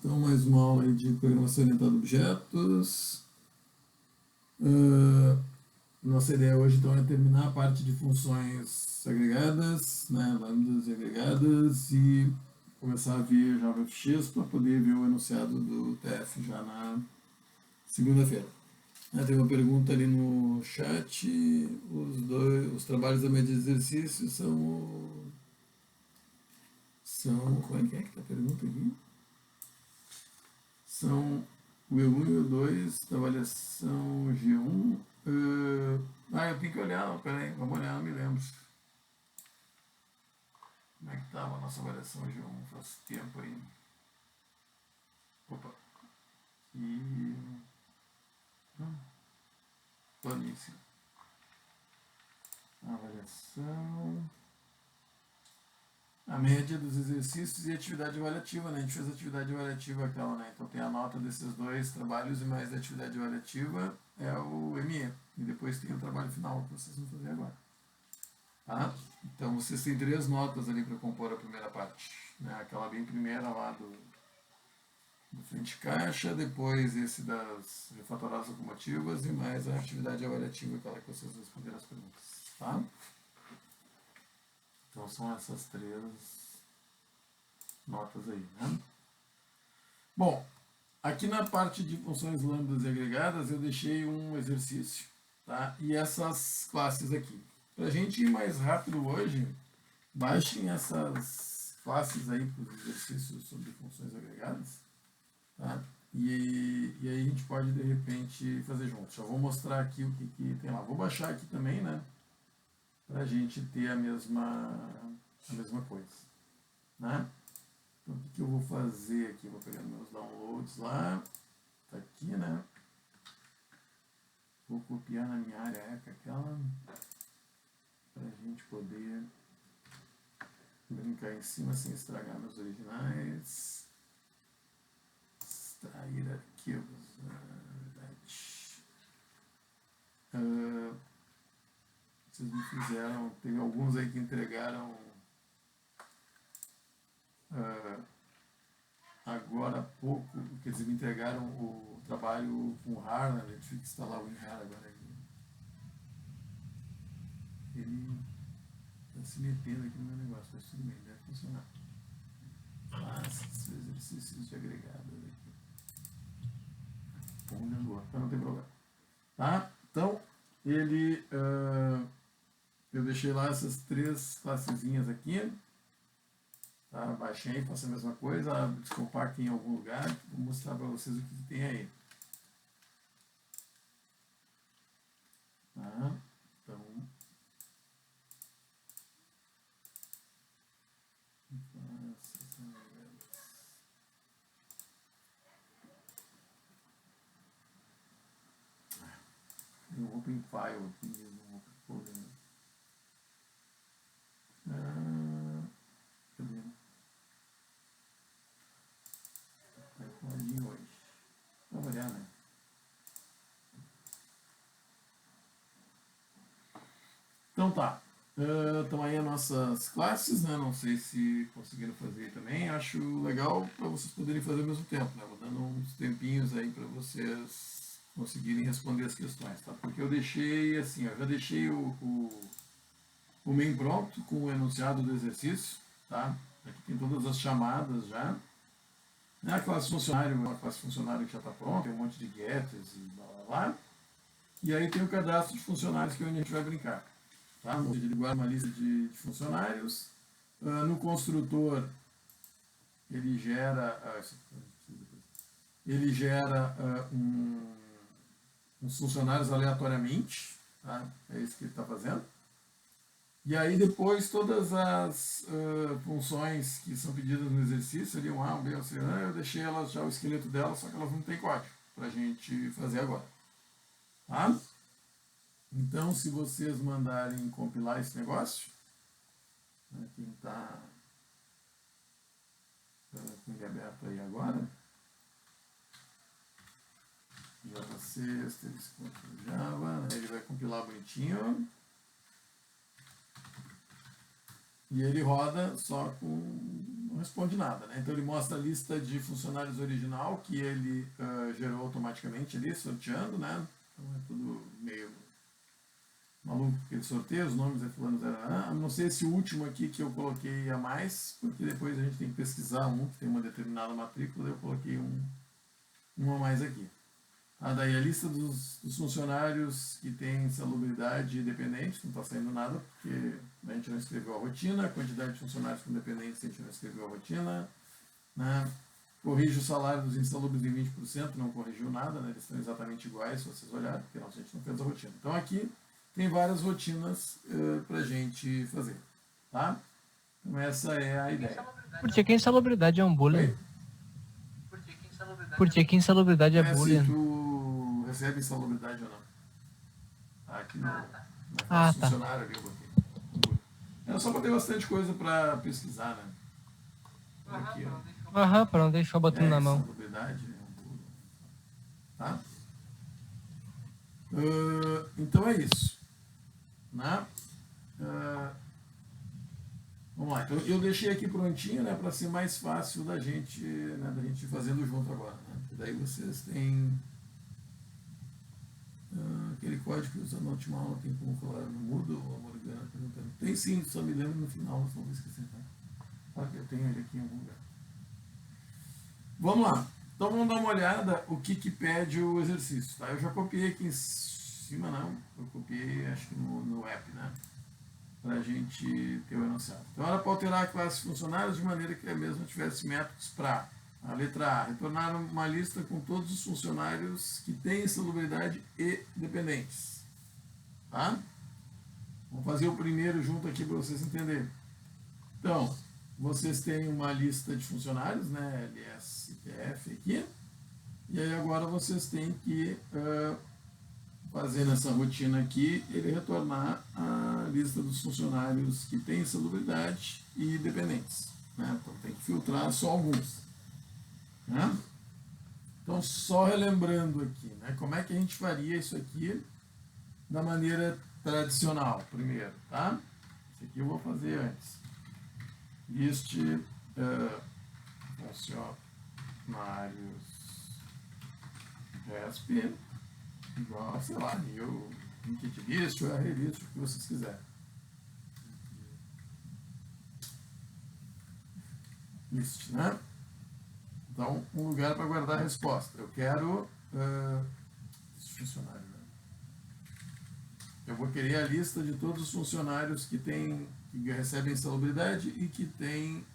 Então, mais uma aula aí de programação orientada a objetos. Nossa ideia hoje então é terminar a parte de funções agregadas, né, lambdas e agregadas, e começar a ver JavaFX para poder ver o enunciado do TF já na segunda-feira. Tem uma pergunta ali no chat. Os trabalhos da média de exercício são. Como é que está a pergunta aqui? São o E1 e o 2 da avaliação G1. Eu tenho que olhar, peraí, vamos olhar, não me lembro. Como é que estava a nossa avaliação G1? Faz tempo aí. Opa. E. Planície. Avaliação. A média dos exercícios e atividade avaliativa, né? A gente fez a atividade avaliativa aquela, né? Então tem a nota desses dois trabalhos e mais a atividade avaliativa é o ME. E depois tem o trabalho final que vocês vão fazer agora. Tá? Então vocês têm 3 notas ali para compor a primeira parte. Né? Aquela bem primeira lá do frente caixa, depois esse das refatoradas locomotivas e mais a atividade avaliativa, aquela que vocês responderam as perguntas. Tá? Então são essas 3 notas aí, né? Bom, aqui na parte de funções lambdas e agregadas eu deixei um exercício, tá? E essas classes aqui. Para a gente ir mais rápido hoje, baixem essas classes aí para os exercícios sobre funções agregadas, tá? E aí a gente pode de repente fazer junto. Já vou mostrar aqui o que tem lá. Vou baixar aqui também, né? Para a gente ter a mesma coisa, né? Então, o que eu vou fazer aqui? Vou pegar meus downloads lá, tá aqui, né? Vou copiar na minha área aquela, para a gente poder brincar em cima sem estragar meus originais. Extrair arquivos, vocês me fizeram, teve alguns aí que entregaram agora há pouco, quer dizer, me entregaram o trabalho com o RAR, né? Eu tive que instalar o WinRAR agora. Ele está se metendo aqui no meu negócio, mas tudo bem, deve funcionar. Classes, exercícios de agregados aqui. Bom, não tem problema. Tá? Então, eu deixei lá essas 3 classezinhas aqui. Tá? Baixei, faço a mesma coisa, descompactem em algum lugar, vou mostrar para vocês o que tem aí. Tá? Então, no Open File aqui mesmo, no Open Folder. Cadê? Vai com a linha hoje. Vamos olhar, né? Então tá. Então aí as nossas classes, né? Não sei se conseguiram fazer também. Acho legal para vocês poderem fazer ao mesmo tempo, né? Vou dando uns tempinhos aí para vocês conseguirem responder as questões, tá? Porque eu deixei assim, eu já deixei o main pronto com o enunciado do exercício, tá? Aqui tem todas as chamadas já. A classe funcionário é uma classe funcionário que já está pronta, tem um monte de getters e blá blá blá. E aí tem o cadastro de funcionários que é onde a gente vai brincar. Tá? Ele guarda uma lista de funcionários. No construtor, ele gera uns funcionários aleatoriamente. Tá? É isso que ele está fazendo. E aí depois todas as funções que são pedidas no exercício, ali um A, um B, um C, eu deixei elas já o esqueleto delas, só que elas não têm código para a gente fazer agora. Tá? Então, se vocês mandarem compilar esse negócio, né, quem está com ele aberto aí agora, JC, Java, ele vai compilar bonitinho. E ele roda só com... não responde nada, né? Então ele mostra a lista de funcionários original que ele gerou automaticamente ali, sorteando, né? Então é tudo meio maluco, porque ele sorteia os nomes, é fulano 0, a não ser esse último aqui que eu coloquei a mais, porque depois a gente tem que pesquisar um que tem uma determinada matrícula, eu coloquei um a mais aqui. Daí a lista dos funcionários que tem insalubridade dependente, não está saindo nada, porque a gente não escreveu a rotina, a quantidade de funcionários com dependentes a gente não escreveu a rotina, né? Corrige o salário dos insalubres em 20%, não corrigiu nada, né? Eles estão exatamente iguais, se vocês olharem, porque a gente não fez a rotina. Então aqui tem várias rotinas para a gente fazer, tá? Então essa é a ideia. Por que insalubridade é um bullying? Oi? Por que insalubridade é Se bullying? tu recebe insalubridade ou não. Aqui no tá. funcionário ali eu botei. É só para ter bastante coisa para pesquisar, né? Aqui, ó. Aham, para não deixar botando na mão. Insalubridade, tá? Então é isso, né? Vamos lá, então eu deixei aqui prontinho, né, para ser mais fácil da gente ir fazendo junto agora, né? Porque daí vocês têm aquele código que usando na última aula, tem como falar no mudo, ou a Morgana perguntando. Tem sim, só me lembro no final, mas não vou esquecer, tá? Claro que eu tenho ele aqui em algum lugar. Vamos lá, então vamos dar uma olhada o que pede o exercício, tá? Eu já copiei aqui em cima, não, eu copiei acho que no app, né? Para a gente ter o enunciado. Então era para alterar a classe de funcionários de maneira que a mesma tivesse métodos para a letra A, retornar uma lista com todos os funcionários que têm insalubridade e dependentes. Tá? Vamos fazer o primeiro junto aqui para vocês entenderem. Então, vocês têm uma lista de funcionários, né, LSTF aqui, e aí agora vocês têm que fazer nessa rotina aqui, ele retornar a lista dos funcionários que têm insalubridade e dependentes, né? Então tem que filtrar só alguns, né? Então só relembrando aqui, né? Como é que a gente faria isso aqui da maneira tradicional, primeiro, tá? Isso aqui eu vou fazer antes. List funcionários RESP igual, sei lá, eu linked list ou array list, o que vocês quiserem. List, né? Então, um lugar para guardar a resposta. Eu quero funcionário, né? Eu vou querer a lista de todos os funcionários que recebem insalubridade e que têm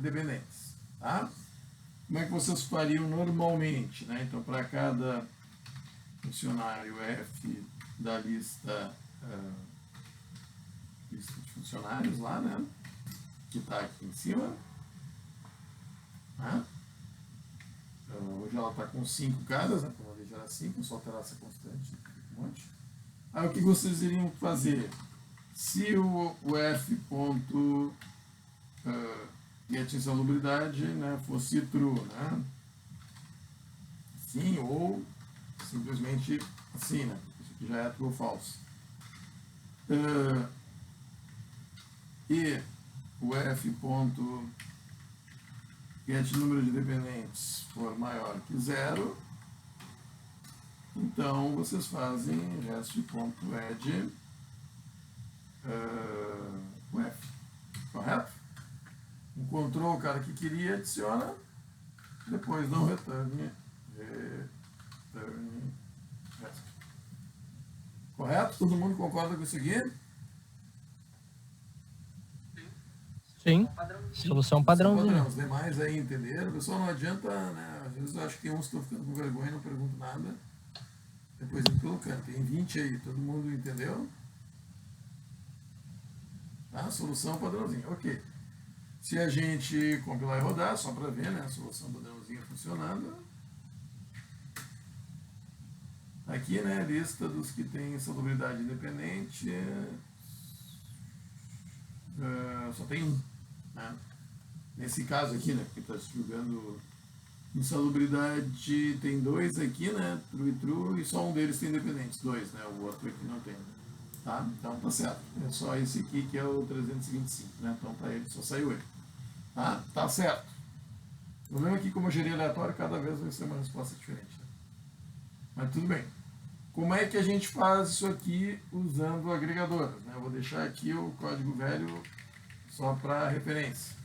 dependentes, tá? Como é que vocês fariam normalmente, né? Então, para cada funcionário F da lista de funcionários lá, né? Que está aqui em cima. Né? Hoje ela está com 5 caras, né? Como eu já era 5, só alterar essa constante, um monte. Aí o que vocês iriam fazer? Se o F ponto get insalubridade, né, fosse true, né? Sim, ou simplesmente assim, né? Isso aqui já é true ou false. E o F ponto get número de dependentes for maior que 0, então vocês fazem rest.add o F, correto? Encontrou o cara que queria, adiciona, depois não return rest. Correto? Todo mundo concorda com isso aqui? Sim. Solução padrãozinha. Os demais aí entenderam. Pessoal, não adianta, né? Às vezes eu acho que tem uns que estão ficando com vergonha e não perguntam nada. Depois eu colocando. Tem 20 aí, todo mundo entendeu? Tá? Solução padrãozinha, ok. Se a gente compilar e rodar, só para ver, né? A solução padrãozinha funcionando. Aqui, né? Lista dos que têm insalubridade independente. Só tem um. Né? Nesse caso aqui, né? Porque está julgando insalubridade, tem 2 aqui, né? True e true, e só um deles tem dependentes. 2, né? O outro aqui não tem. Tá? Então tá certo. É só esse aqui que é o 325, né? Então para ele só saiu ele. Tá certo. O problema é que, como eu gerei aleatório, cada vez vai ser uma resposta diferente. Né? Mas tudo bem. Como é que a gente faz isso aqui usando agregadoras? Né? Eu vou deixar aqui o código velho só para referência.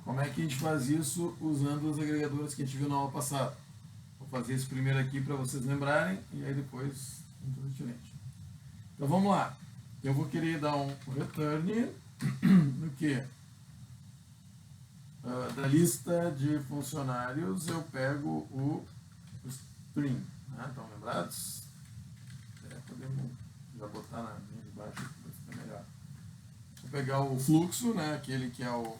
Como é que a gente faz isso usando as agregadoras que a gente viu na aula passada? Vou fazer isso primeiro aqui para vocês lembrarem e aí depois tudo diferente. Então vamos lá. Eu vou querer dar um return no que? Da lista de funcionários eu pego o string. Né? Estão lembrados? Podemos já botar na linha de baixo para ficar melhor. Vou pegar o fluxo, né? Aquele que é o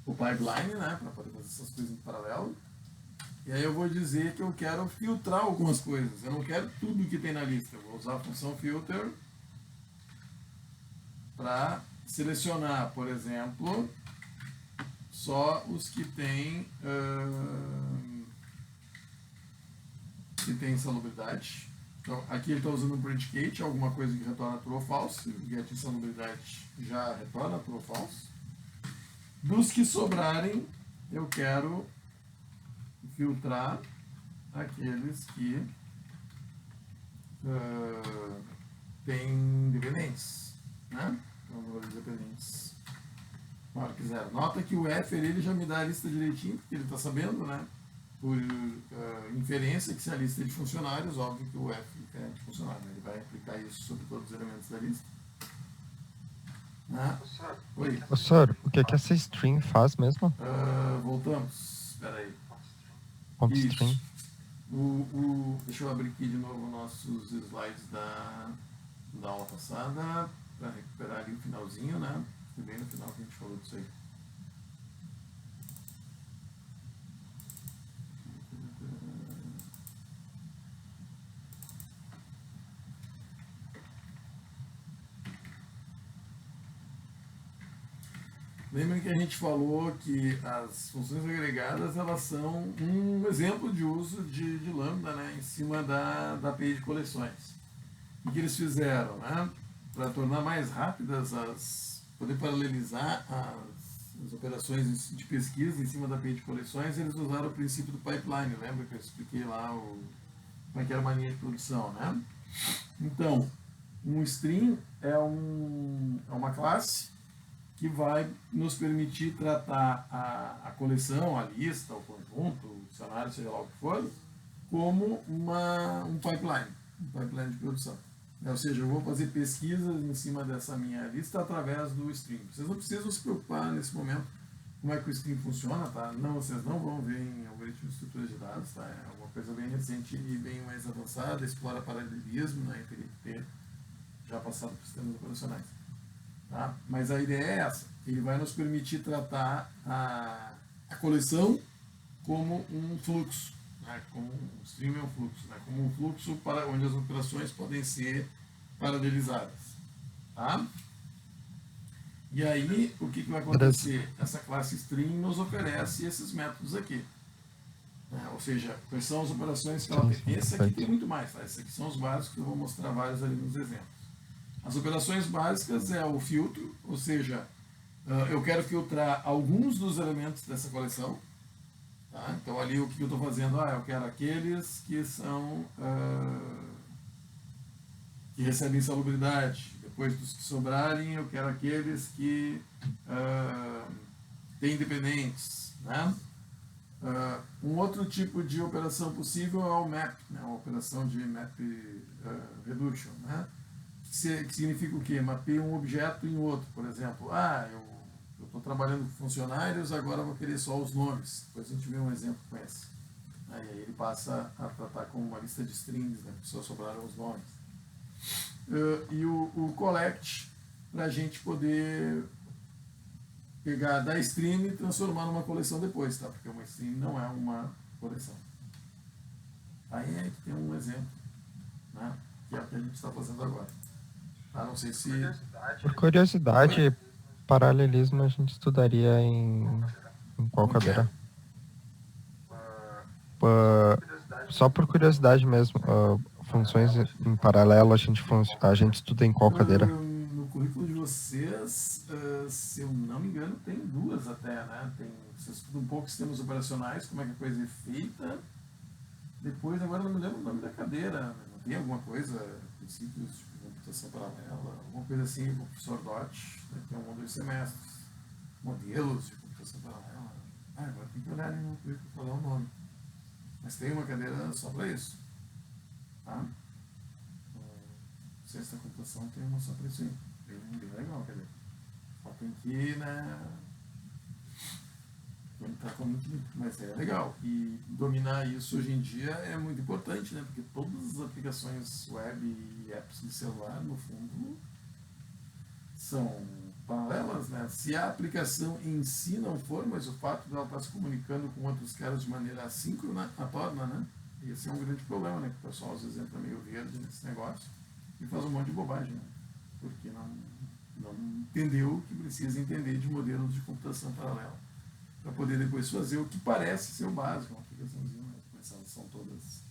pipeline, né? Para poder fazer essas coisas em paralelo. E aí eu vou dizer que eu quero filtrar algumas coisas. Eu não quero tudo que tem na lista. Eu vou usar a função filter para selecionar, por exemplo, só os que tem insalubridade. Então, aqui ele está usando um predicate, alguma coisa que retorna true ou false. O get insalubridade já retorna true ou false. Dos que sobrarem, eu quero filtrar aqueles que têm dependentes, né? Então, valores dependentes maior que zero. Nota que o F ele já me dá a lista direitinho, porque ele está sabendo, né? Por inferência que se a lista é de funcionários, óbvio que o F é de funcionário, né? Ele vai aplicar isso sobre todos os elementos da lista. Né? Oi. Professor, o que é que essa string faz mesmo? Voltamos. Espera aí. String. Deixa eu abrir aqui de novo nossos slides da aula passada, para recuperar ali o finalzinho, né? Foi bem no final que a gente falou disso aí. Lembrem que a gente falou que as funções agregadas elas são um exemplo de uso de Lambda, né, em cima da API de coleções. O que eles fizeram? Né, para tornar mais rápidas, poder paralelizar as operações de pesquisa em cima da API de coleções, eles usaram o princípio do pipeline. Lembra que eu expliquei lá como é que era a mania de produção? Né? Então, um string é uma classe que vai nos permitir tratar a coleção, a lista, o conjunto, o dicionário, seja lá o que for, como um pipeline de produção. Ou seja, eu vou fazer pesquisas em cima dessa minha lista através do string. Vocês não precisam se preocupar nesse momento como é que o string funciona, tá? Não, vocês não vão ver em algoritmos de estruturas de dados, tá? É uma coisa bem recente e bem mais avançada, explora paralelismo, né? Teria que ter já passado para os sistemas operacionais. Tá? Mas a ideia é essa, ele vai nos permitir tratar a coleção como um fluxo, né? Como um stream é um fluxo, né? Como um fluxo para onde as operações podem ser paralelizadas. Tá? E aí, o que vai acontecer? Essa classe string nos oferece esses métodos aqui. Né? Ou seja, quais são as operações que ela tem. Esse aqui tem muito mais, tá? Esses aqui são os básicos, que eu vou mostrar vários ali nos exemplos. As operações básicas é o filtro, ou seja, eu quero filtrar alguns dos elementos dessa coleção. Tá? Então ali o que eu estou fazendo? Eu quero aqueles que são que recebem insalubridade. Depois dos que sobrarem, eu quero aqueles que têm dependentes. Né? Um outro tipo de operação possível é o map, né? A operação de map reduction. Né? Que significa o quê? Mapeia um objeto em outro. Por exemplo, eu estou trabalhando com funcionários, agora vou querer só os nomes. Depois a gente vê um exemplo com esse. Aí ele passa a tratar como uma lista de strings, né? Só sobraram os nomes. E o collect, para a gente poder pegar da string e transformar numa coleção depois, tá? Porque uma string não é uma coleção. Aí é que tem um exemplo, né? Que é o que a gente está fazendo agora. Não sei se... Por curiosidade, paralelismo a gente estudaria em qual cadeira? Só por curiosidade mesmo, funções em paralelo a gente estuda em qual cadeira? No currículo de vocês, se eu não me engano, tem duas até, né? Vocês estudam um pouco sistemas operacionais, como é que a coisa é feita. Depois, agora não me lembro o nome da cadeira. Não tem alguma coisa, princípios de computação paralela, alguma coisa assim, o professor Dott, né? Tem 1 ou 2 semestres. Modelos de computação paralela. Agora tem que olhar ali no currículo para dar o nome. Mas tem uma cadeira só para isso. Tá? Ciência da computação tem uma só para isso aí. Bem legal, quer dizer. Só tem que, né? Tá totalmente limpo, mas é legal. E dominar isso hoje em dia é muito importante, né? Porque todas as aplicações web e apps de celular, no fundo, são paralelas, né? Se a aplicação em si não for, mas o fato dela estar se comunicando com outros caras de maneira assíncrona a torna, né? Esse é um grande problema, né? Que o pessoal às vezes entra meio verde nesse negócio e faz um monte de bobagem, né? Porque não entendeu o que precisa entender de modelos de computação paralela para poder depois fazer o que parece ser o básico, uma aplicaçãozinha, mas elas são todas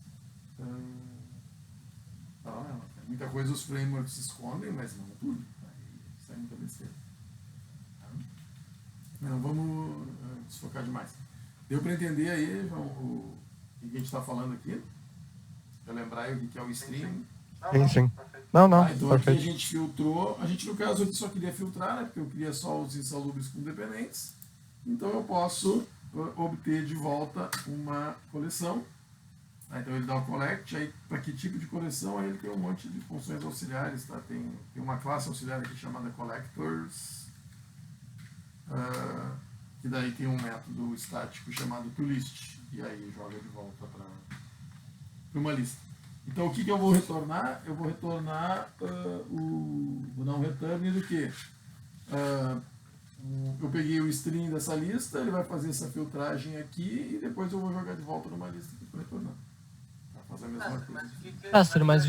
paralelas. Muita coisa os frameworks escondem, mas não tudo. Aí sai muita besteira. Tá? Não vamos desfocar demais. Deu para entender aí, João, o que a gente está falando aqui? Para lembrar aí o que é o stream. Sim. Não, Então perfeito. aqui a gente filtrou, a gente no caso aqui só queria filtrar, né, porque eu queria só os insalubres com dependentes, então eu posso obter de volta uma coleção. Então ele dá o collect, aí para que tipo de coleção? Aí ele tem um monte de funções auxiliares, tá? Tem uma classe auxiliar aqui chamada collectors, que daí tem um método estático chamado toList, e aí joga de volta para uma lista. Então o que eu vou retornar? Eu vou retornar vou dar um return do que? Eu peguei o string dessa lista, ele vai fazer essa filtragem aqui e depois eu vou jogar de volta numa lista aqui para retornar. Vai fazer a mesma coisa. Pássaro, mas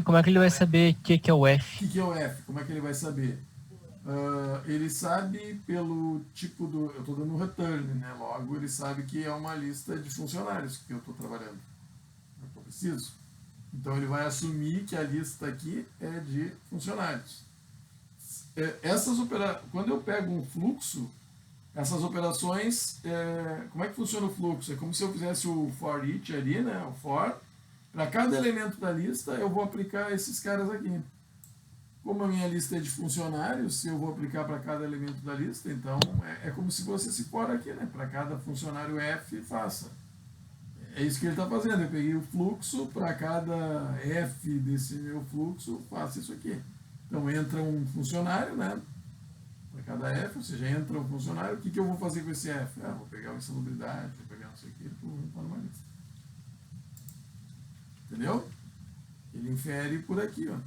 como é que ele vai saber o que é o F? O que é o F? Como é que ele vai saber? Ele sabe pelo tipo do... Eu estou dando um return, né? Logo ele sabe que é uma lista de funcionários que eu estou trabalhando. É o que eu preciso. Então ele vai assumir que a lista aqui é de funcionários. Quando eu pego um fluxo, essas operações, como é que funciona o fluxo? É como se eu fizesse o for each ali, né? O for. Para cada elemento da lista, eu vou aplicar esses caras aqui. Como a minha lista é de funcionários, eu vou aplicar para cada elemento da lista, então é como se fosse esse for aqui, né? Para cada funcionário F, faça. É isso que ele está fazendo. Eu peguei o fluxo, para cada F desse meu fluxo, faça isso aqui. Então entra um funcionário, né? Para cada F, ou seja, entra um funcionário, o que eu vou fazer com esse F? Vou pegar a insalubridade, vou pegar não sei o que, vou numa lista. Entendeu? Ele infere por aqui, ó.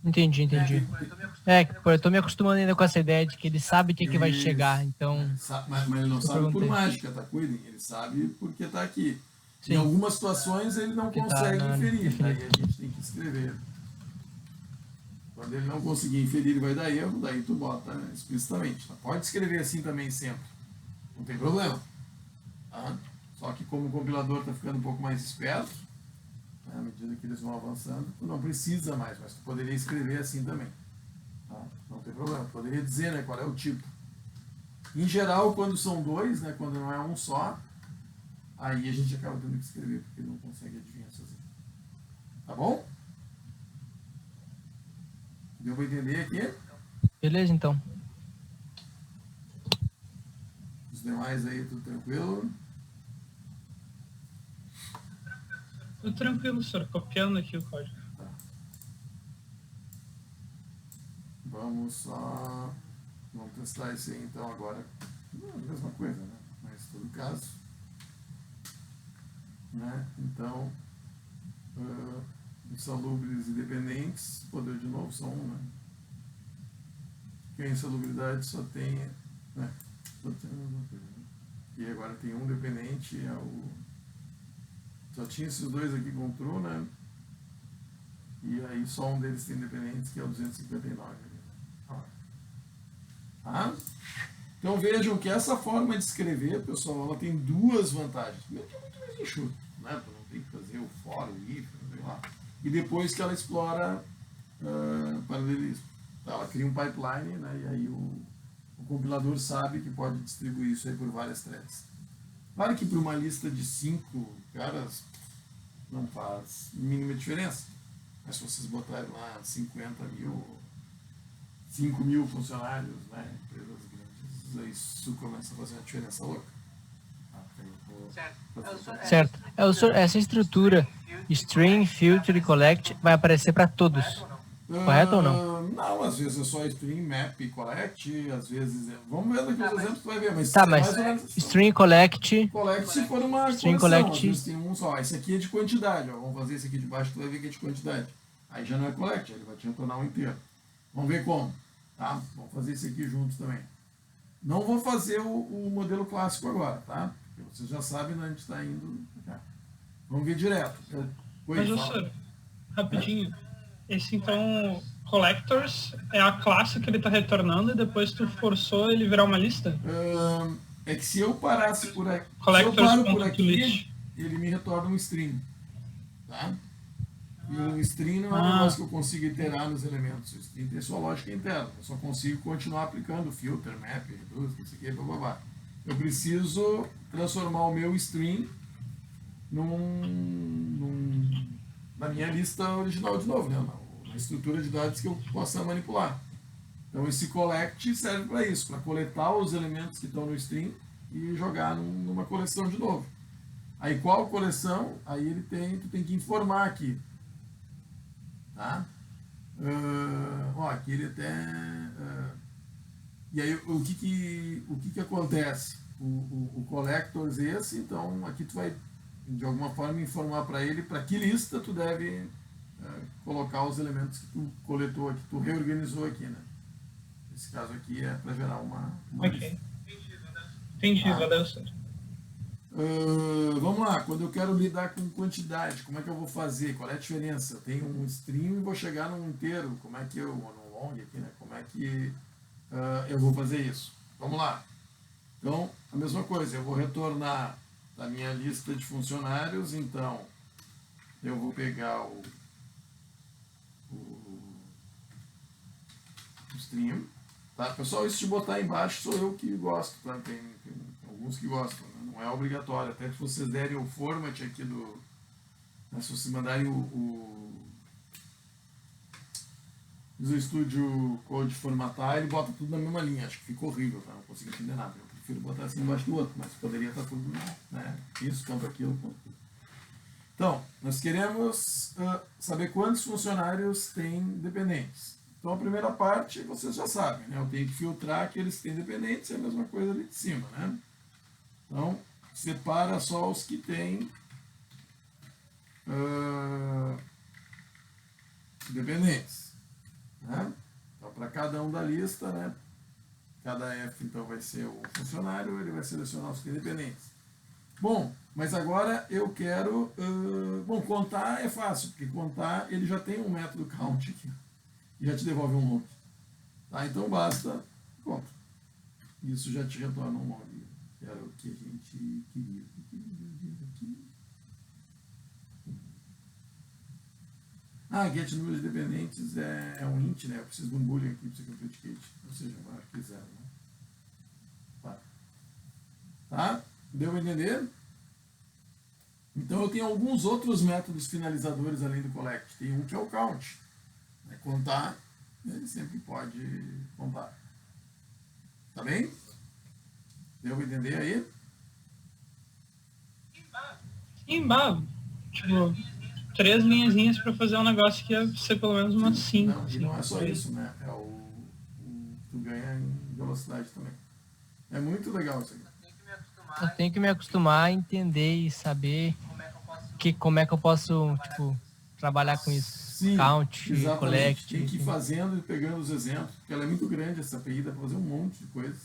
Entendi. Eu tô me acostumando ainda com essa ideia de que ele sabe o que vai chegar, então... Mas ele não sabe por mágica, tá? Cuidem. Ele sabe porque tá aqui. Sim. Em algumas situações ele não consegue inferir, daí a gente tem que escrever. Quando ele não conseguir inferir, ele vai dar erro, daí tu bota explicitamente. Tá? Pode escrever assim também sempre. Não tem problema. Tá? Só que como o compilador está ficando um pouco mais esperto, à medida que eles vão avançando, tu não precisa mais, mas tu poderia escrever assim também. Tá? Não tem problema. Tu poderia dizer, né, qual é o tipo. Em geral, quando são dois, né, quando não é um só, aí a gente acaba tendo que escrever, porque não consegue adivinhar sozinho. Tá bom? Deu para entender aqui? Beleza, então. Os demais aí, tudo tranquilo? Tudo tranquilo, senhor. Copiando aqui o código. Tá. Vamos testar isso aí então agora. Não é a mesma coisa, né? Mas em todo caso. Né? Então, insalubres e dependentes, poder de novo são um, né? Porque a insalubridade só tem, né? Só tem a mesma coisa, né? E agora tem um dependente, só tinha esses dois aqui com true, né? E aí só um deles tem dependentes, que é o 259. Tá? Então vejam que essa forma de escrever, pessoal, ela tem duas vantagens. Primeiro que é muito mais enxuto, né? Tu não tem que fazer o for, o if, não sei lá. e depois que ela explora paralelismo. Então, ela cria um pipeline, né, e aí o compilador sabe que pode distribuir isso aí por várias threads. Claro que para uma lista de 5 caras não faz mínima diferença. Mas se vocês botarem lá 50 mil, 5 mil funcionários, né, empresas grandes, isso começa a fazer uma diferença louca. Certo. Essa estrutura string, filter e collect vai aparecer para todos. Correto ou não? Não, às vezes é só string, map e collect, às vezes é... Vamos ver daqui os exemplos, tu vai ver. Mas Tá, mas mais ou menos string collect... collect se for uma String coleção, collect. às vezes tem um só. Esse aqui é de quantidade, ó. Vamos fazer esse aqui de baixo, tu vai ver que é de quantidade. Aí já não é collect, ele vai te retornar um inteiro. Vamos ver como, tá? Vamos fazer esse aqui juntos também. Não vou fazer o modelo clássico agora, tá? Porque vocês já sabem onde a gente está indo. Tá? Vamos ver direto. Mas, professor, rapidinho. Esse, então, collectors é a classe que ele está retornando e depois tu forçou ele virar uma lista? É que se eu parasse por aqui, ele me retorna um string, tá? E o string não é um negócio que eu consigo iterar nos elementos. O string tem sua lógica interna. Eu só consigo continuar aplicando filter, map, reduce, isso aqui, blá. Eu preciso transformar o meu string na minha lista original de novo, né? Na estrutura de dados que eu possa manipular. Então esse collect serve para isso, para coletar os elementos que estão no string e jogar numa coleção de novo. Aí qual coleção? Aí tu tem que informar aqui. Tá? Aqui ele até... e aí o que acontece? O collectors esse, então aqui tu vai de alguma forma informar para ele para que lista tu deve colocar os elementos que tu coletou aqui, tu reorganizou aqui, né? Esse caso aqui é para gerar uma lista. Entendi, valeu, senhor. Vamos lá, quando eu quero lidar com quantidade, como é que eu vou fazer? Qual é a diferença? Eu tenho um string e vou chegar num inteiro, como é que eu, num long aqui, né? Como é que eu vou fazer isso? Vamos lá. Então, a mesma coisa, eu vou retornar da minha lista de funcionários, então eu vou pegar o stream, tá? Pessoal, isso de botar embaixo sou eu que gosto, tá? Tem alguns que gostam, né? Não é obrigatório, até que vocês derem o format aqui do... Né? Se vocês mandarem o Visual Studio Code formatar, ele bota tudo na mesma linha, acho que ficou horrível, tá? Não consigo entender nada, eu prefiro botar assim embaixo do outro, mas poderia estar tudo, né? Isso, contra aquilo, contra tudo. Então, nós queremos saber quantos funcionários têm dependentes. Então, a primeira parte, vocês já sabem, né? Eu tenho que filtrar aqueles que têm dependentes, é a mesma coisa ali de cima, né? Então, separa só os que têm dependentes, né? Então, para cada um da lista, né? Cada F, então, vai ser o funcionário, ele vai selecionar os que têm dependentes. Bom, mas agora eu quero... bom, contar é fácil, porque contar, ele já tem um método count aqui. E já te devolve um log. Tá? Então basta conta. Isso já te retorna um log. Que era o que a gente queria. Get número de dependentes é um int, né? Eu preciso de um boolean aqui para você authenticate. Ou seja, maior que 0. Né? Tá? Deu para entender? Então eu tenho alguns outros métodos finalizadores além do collect. Tem um que é o count. Né? Contar, ele sempre pode contar. Tá bem? Deu para entender aí? Sim, tipo, 3 linhazinhas para fazer um negócio que ia ser pelo menos umas 5. Não, e não é só isso, né? É tu ganha em velocidade também. É muito legal isso aqui. Eu tenho que me acostumar a entender e saber como é que eu posso, tipo, trabalhar com isso. Sim, Count, exatamente. collect. Tem que ir fazendo e pegando os exemplos, porque ela é muito grande essa API, dá para fazer um monte de coisas.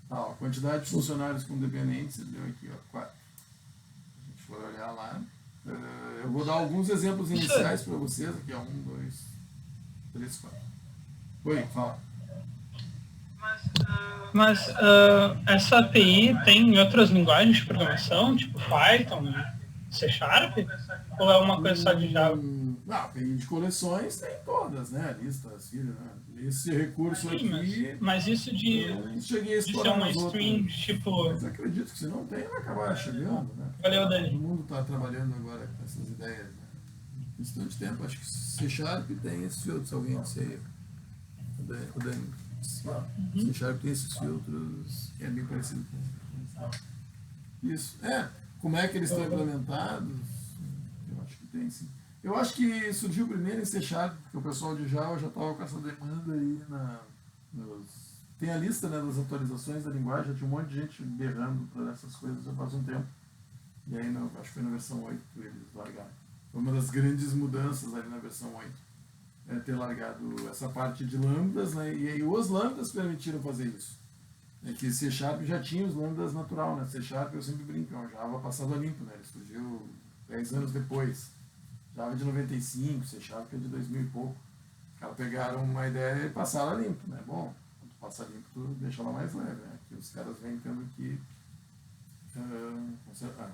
Ó, a quantidade de funcionários com dependentes, ele deu aqui, ó, 4. Se a gente for olhar lá, eu vou dar alguns exemplos iniciais para vocês, aqui, ó, 1, 2, 3, 4. Oi, fala. Mas essa API tem outras linguagens de programação, tipo Python, C Sharp? Ou é uma coisa só de Java? Ah, API de coleções tem todas, né? Listas, filho, né? Esse recurso Sim, aqui, mas isso eu não cheguei a de ser explorar uma nas stream, outras. tipo, Mas acredito que se não tem, vai acabar chegando, né? valeu, Todo Dani. mundo está trabalhando agora com essas ideias, né? Questão de tempo, acho que C Sharp tem esses filtros, alguém disse aí. O Dani disse, ó, C Sharp tem esses filtros que é bem parecido com isso. Como é que eles estão implementados? Eu acho que tem sim. Eu acho que surgiu primeiro em C Sharp, porque o pessoal de Java já estava com essa demanda aí tem a lista, né, das atualizações da linguagem, já tinha um monte de gente berrando para essas coisas já faz um tempo. E aí, acho que foi na versão 8 que eles largaram. Foi uma das grandes mudanças ali na versão 8. Ter largado essa parte de lambdas, né? E aí os lambdas permitiram fazer isso. É que C Sharp já tinha os lambdas natural, né? C Sharp eu sempre brinco, é um Java passado a limpo, né? Ele surgiu 10 anos depois. Java de 95, C Sharp é de 2000 e pouco. Os caras pegaram uma ideia e passaram a limpo, né? Bom, quando tu passa limpo, tu deixa ela mais leve, né? Que os caras vêm tendo que consertar.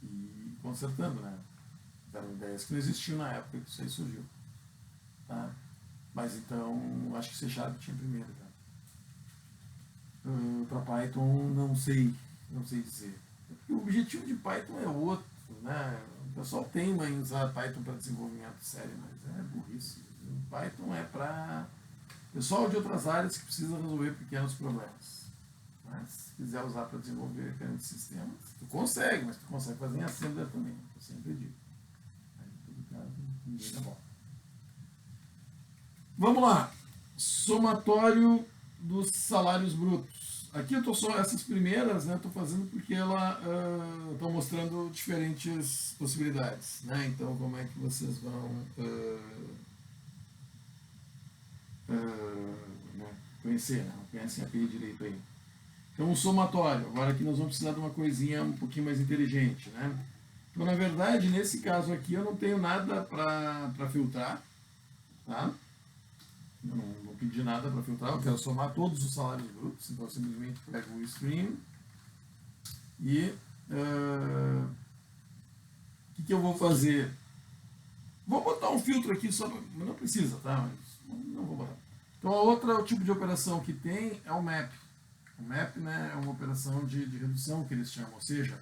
E consertando, né? Eram ideias que não existiam na época que isso aí surgiu. Tá? Mas então, acho que C Sharp tinha primeiro já. Para Python, não sei dizer. Porque o objetivo de Python é outro, né? O pessoal teima em usar Python para desenvolvimento sério, mas é burrice. O Python é para pessoal de outras áreas que precisa resolver pequenos problemas. Mas se quiser usar para desenvolver grandes sistemas, tu consegue, mas tu consegue fazer em Assembler também, eu sempre digo. Mas em todo caso, ninguém dá bola. Vamos lá. Somatório dos salários brutos. Aqui eu estou só, essas primeiras, né, estou fazendo porque ela estão mostrando diferentes possibilidades, né? Então, como é que vocês vão né, conhecer, né? Não conhecem a API direito aí. Então, o somatório. Agora aqui nós vamos precisar de uma coisinha um pouquinho mais inteligente, né? Então, na verdade, nesse caso aqui, eu não tenho nada para filtrar, tá? Eu não pedi nada para filtrar, eu quero somar todos os salários brutos, então eu simplesmente pego o stream e o que eu vou fazer? Vou botar um filtro aqui só para. Não precisa, tá? Mas não vou botar. Então a outra tipo de operação que tem é o map. O map, né, é uma operação de redução que eles chamam, ou seja,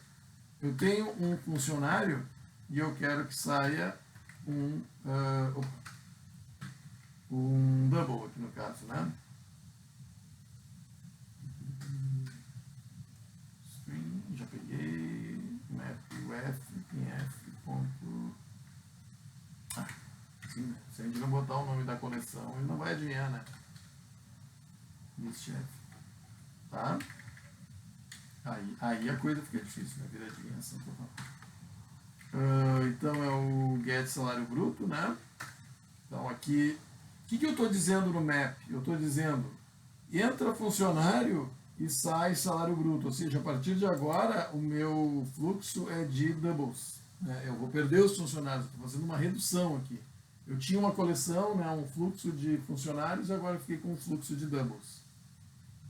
eu tenho um funcionário e eu quero que saia um double aqui no caso, né? String, já peguei, map ref, em f, ponto. Sim, se a gente não botar o nome da coleção, ele não vai adivinhar, né? List f, tá? Aí a coisa fica difícil, né? Vira adivinhação total. Então é o get salário bruto, né? Então aqui, o que eu estou dizendo no map? Eu estou dizendo, entra funcionário e sai salário bruto, ou seja, a partir de agora o meu fluxo é de doubles, né? Eu vou perder os funcionários, estou fazendo uma redução aqui. Eu tinha uma coleção, né, um fluxo de funcionários, agora eu fiquei com um fluxo de doubles.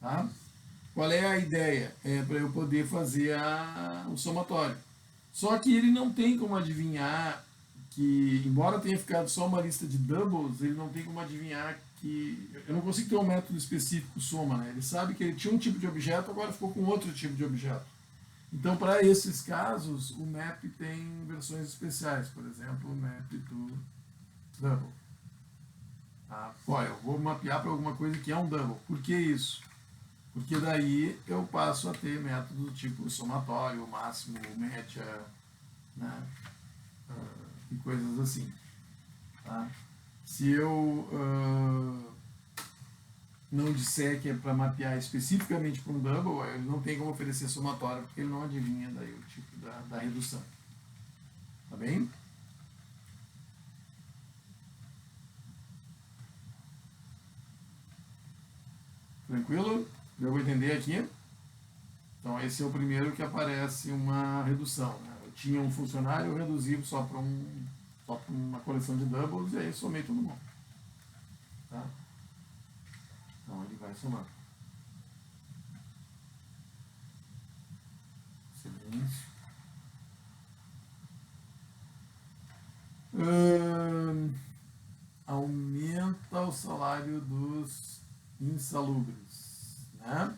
Tá? Qual é a ideia? É para eu poder fazer o somatório. Só que ele não tem como adivinhar que, embora tenha ficado só uma lista de doubles, ele não tem como adivinhar que... Eu não consigo ter um método específico soma, né? Ele sabe que ele tinha um tipo de objeto, agora ficou com outro tipo de objeto. Então, para esses casos, o map tem versões especiais. Por exemplo, o map do double. Olha, eu vou mapear para alguma coisa que é um double. Por que isso? Porque daí eu passo a ter método do tipo somatório, máximo, média, né? E coisas assim. Tá? Se eu não disser que é para mapear especificamente para um double, ele não tem como oferecer somatório, porque ele não adivinha daí o tipo da redução. Tá bem? Tranquilo? Eu vou entender aqui. Então esse é o primeiro que aparece uma redução, né? Eu tinha um funcionário, eu reduzi só para uma coleção de doubles e aí somei todo mundo. Tá? Então ele vai somar. Silêncio. o salário dos insalubres, né?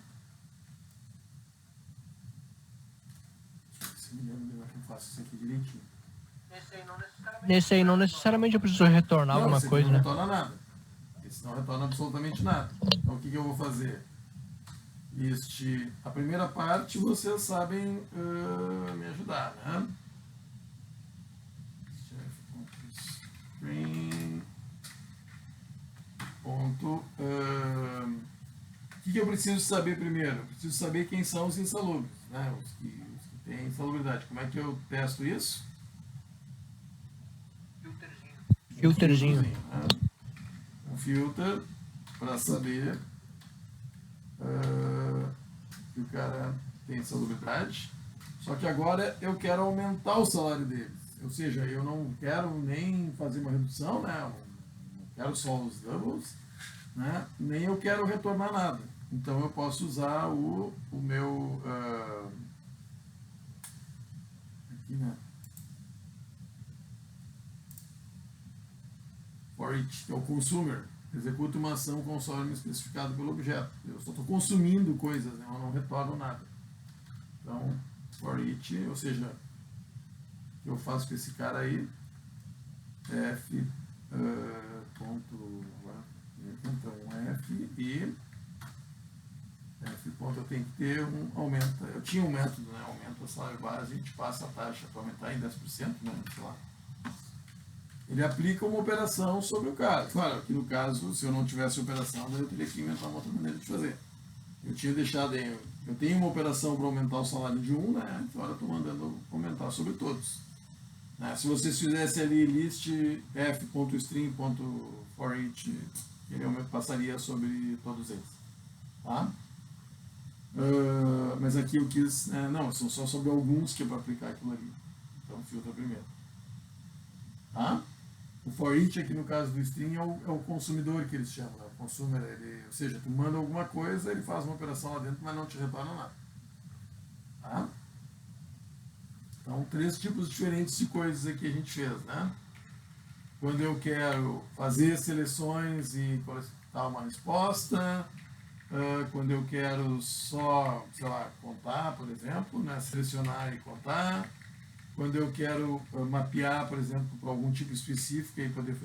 Deixa eu ver se eu me lembro melhor que eu faço isso aqui direitinho. Nesse aí não necessariamente eu preciso retornar alguma esse aqui coisa, não né? retorna nada. Esse não retorna absolutamente nada. Então o que eu vou fazer? A primeira parte vocês sabem me ajudar, né? String. O que eu preciso saber primeiro? Eu preciso saber quem são os insalubres, né? Os que têm insalubridade. Como é que eu testo isso? Filterzinho. Né? Um filter para saber que o cara tem insalubridade. Só que agora eu quero aumentar o salário deles. Ou seja, eu não quero nem fazer uma redução, né? Não quero só os doubles, né? Nem eu quero retornar nada. Então eu posso usar o meu aqui, né? For each, que é o consumer. Executa uma ação conforme especificado pelo objeto. Eu só estou consumindo coisas, né? Eu não retorno nada. Então, for each, ou seja, o que eu faço com esse cara aí, f ponto, então f e f ponto eu tenho que ter um aumento. Eu tinha um método, né? Aumenta o salário base, a gente passa a taxa para aumentar em 10%, né? Sei lá. Ele aplica uma operação sobre o cara. Claro, que no caso, se eu não tivesse operação, eu teria que inventar uma outra maneira de fazer. Eu tinha deixado aí, eu tenho uma operação para aumentar o salário de um, né? Agora eu estou mandando aumentar sobre todos. Né? Se vocês fizessem ali list f.string.forEach, ele passaria sobre todos eles. Tá? Mas aqui eu quis, não, são só sobre alguns que é para aplicar aquilo ali. Então filtra primeiro. Tá? O for each aqui no caso do string é o consumidor que eles chamam, né? O consumer, ou seja, tu manda alguma coisa, ele faz uma operação lá dentro, mas não te retorna nada. Tá? Então, 3 tipos diferentes de coisas aqui a gente fez, né? Quando eu quero fazer seleções e coletar uma resposta, quando eu quero só, sei lá, contar, por exemplo, né? Selecionar e contar. Quando eu quero mapear, por exemplo, para algum tipo específico e poder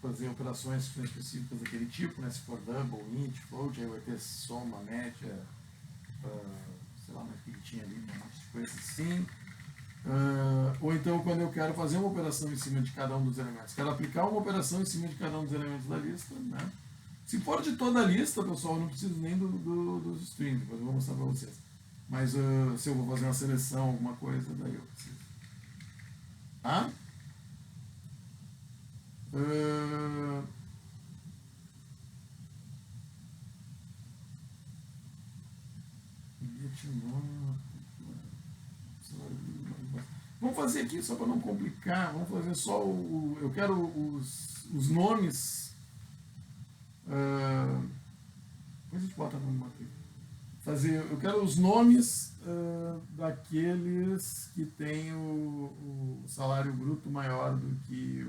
fazer operações específicas daquele tipo, né? Se for double, int, float, aí vai ter soma, média, sei lá mais o que tinha ali, um monte de coisa assim. Ou então quando eu quero fazer uma operação em cima de cada um dos elementos. Quero aplicar uma operação em cima de cada um dos elementos da lista, né? Se for de toda a lista, pessoal, eu não preciso nem dos strings, depois eu vou mostrar para vocês. Mas se eu vou fazer uma seleção, alguma coisa, daí eu preciso. Tá? Vamos fazer aqui só para não complicar. Vamos fazer só eu quero os nomes. Depois a gente bota no aqui. Eu quero os nomes daqueles que têm o salário bruto maior do que